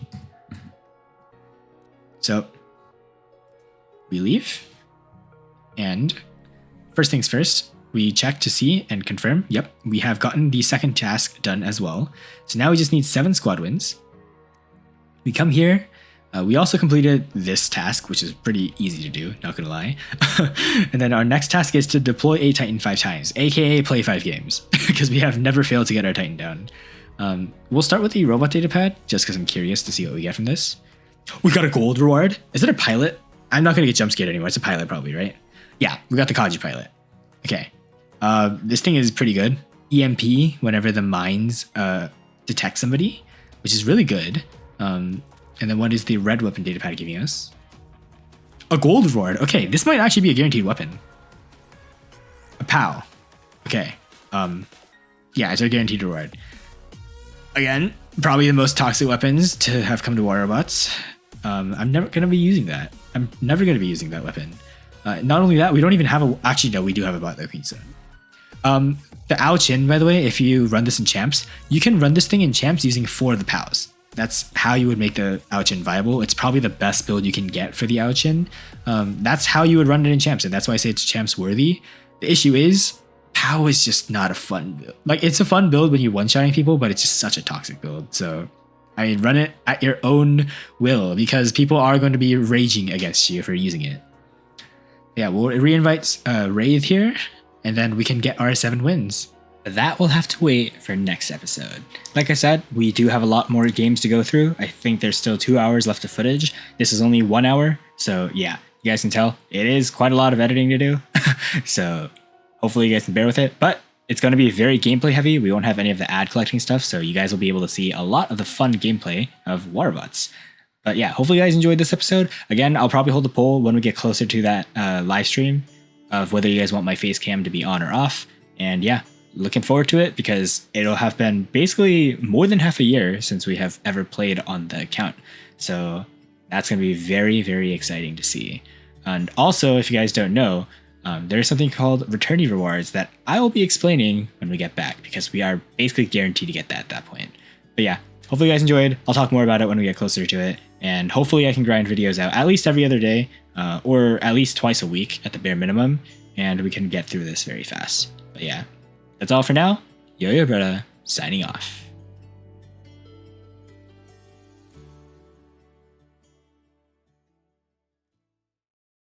So we leave. And first things first, we check to see and confirm. Yep, we have gotten the second task done as well. So now we just need 7 squad wins. We come here. We also completed this task, which is pretty easy to do, not gonna lie. And then our next task is to deploy a Titan 5 times, aka play 5 games, because we have never failed to get our Titan down. We'll start with the robot datapad, just because I'm curious to see what we get from this. We got a gold reward. Is it a pilot? I'm not gonna get jump scared anymore. It's a pilot probably, right? Yeah, we got the Kaji pilot. Okay. This thing is pretty good. EMP whenever the mines detect somebody, which is really good. And then what is the red weapon datapad giving us? A gold reward. Okay, this might actually be a guaranteed weapon. A POW. Okay. Yeah, it's a guaranteed reward. Again, probably the most toxic weapons to have come to War Robots. I'm never going to be using that. I'm never going to be using that weapon. Not only that, we don't even have a... Actually, no, we do have a bot that Queen Stone. The Ao Chin, by the way, if you run this in Champs, you can run this thing in Champs using 4 of the POWs. That's how you would make the Ao Chin viable. It's probably the best build you can get for the Ao Chin. That's how you would run it in Champs, and that's why I say it's Champs worthy. The issue is, POW is just not a fun build. Like, it's a fun build when you're one-shotting people, but it's just such a toxic build. So, I mean, run it at your own will, because people are going to be raging against you for using it. Yeah, we'll re-invite Wraith here, and then we can get our 7 wins. But that will have to wait for next episode. Like I said, we do have a lot more games to go through. I think there's still 2 hours left of footage. This is only 1 hour. So yeah, you guys can tell it is quite a lot of editing to do. So hopefully you guys can bear with it. But it's going to be very gameplay heavy. We won't have any of the ad collecting stuff. So you guys will be able to see a lot of the fun gameplay of War Robots. But yeah, hopefully you guys enjoyed this episode. Again, I'll probably hold a poll when we get closer to that live stream of whether you guys want my face cam to be on or off. And yeah, looking forward to it because it'll have been basically more than half a year since we have ever played on the account. So that's going to be very, very exciting to see. And also, if you guys don't know, there's something called returnee rewards that I will be explaining when we get back, because we are basically guaranteed to get that at that point. But yeah, hopefully you guys enjoyed. I'll talk more about it when we get closer to it. And hopefully I can grind videos out at least every other day, or at least twice a week at the bare minimum. And we can get through this very fast. But yeah, that's all for now. Yo, brother, signing off.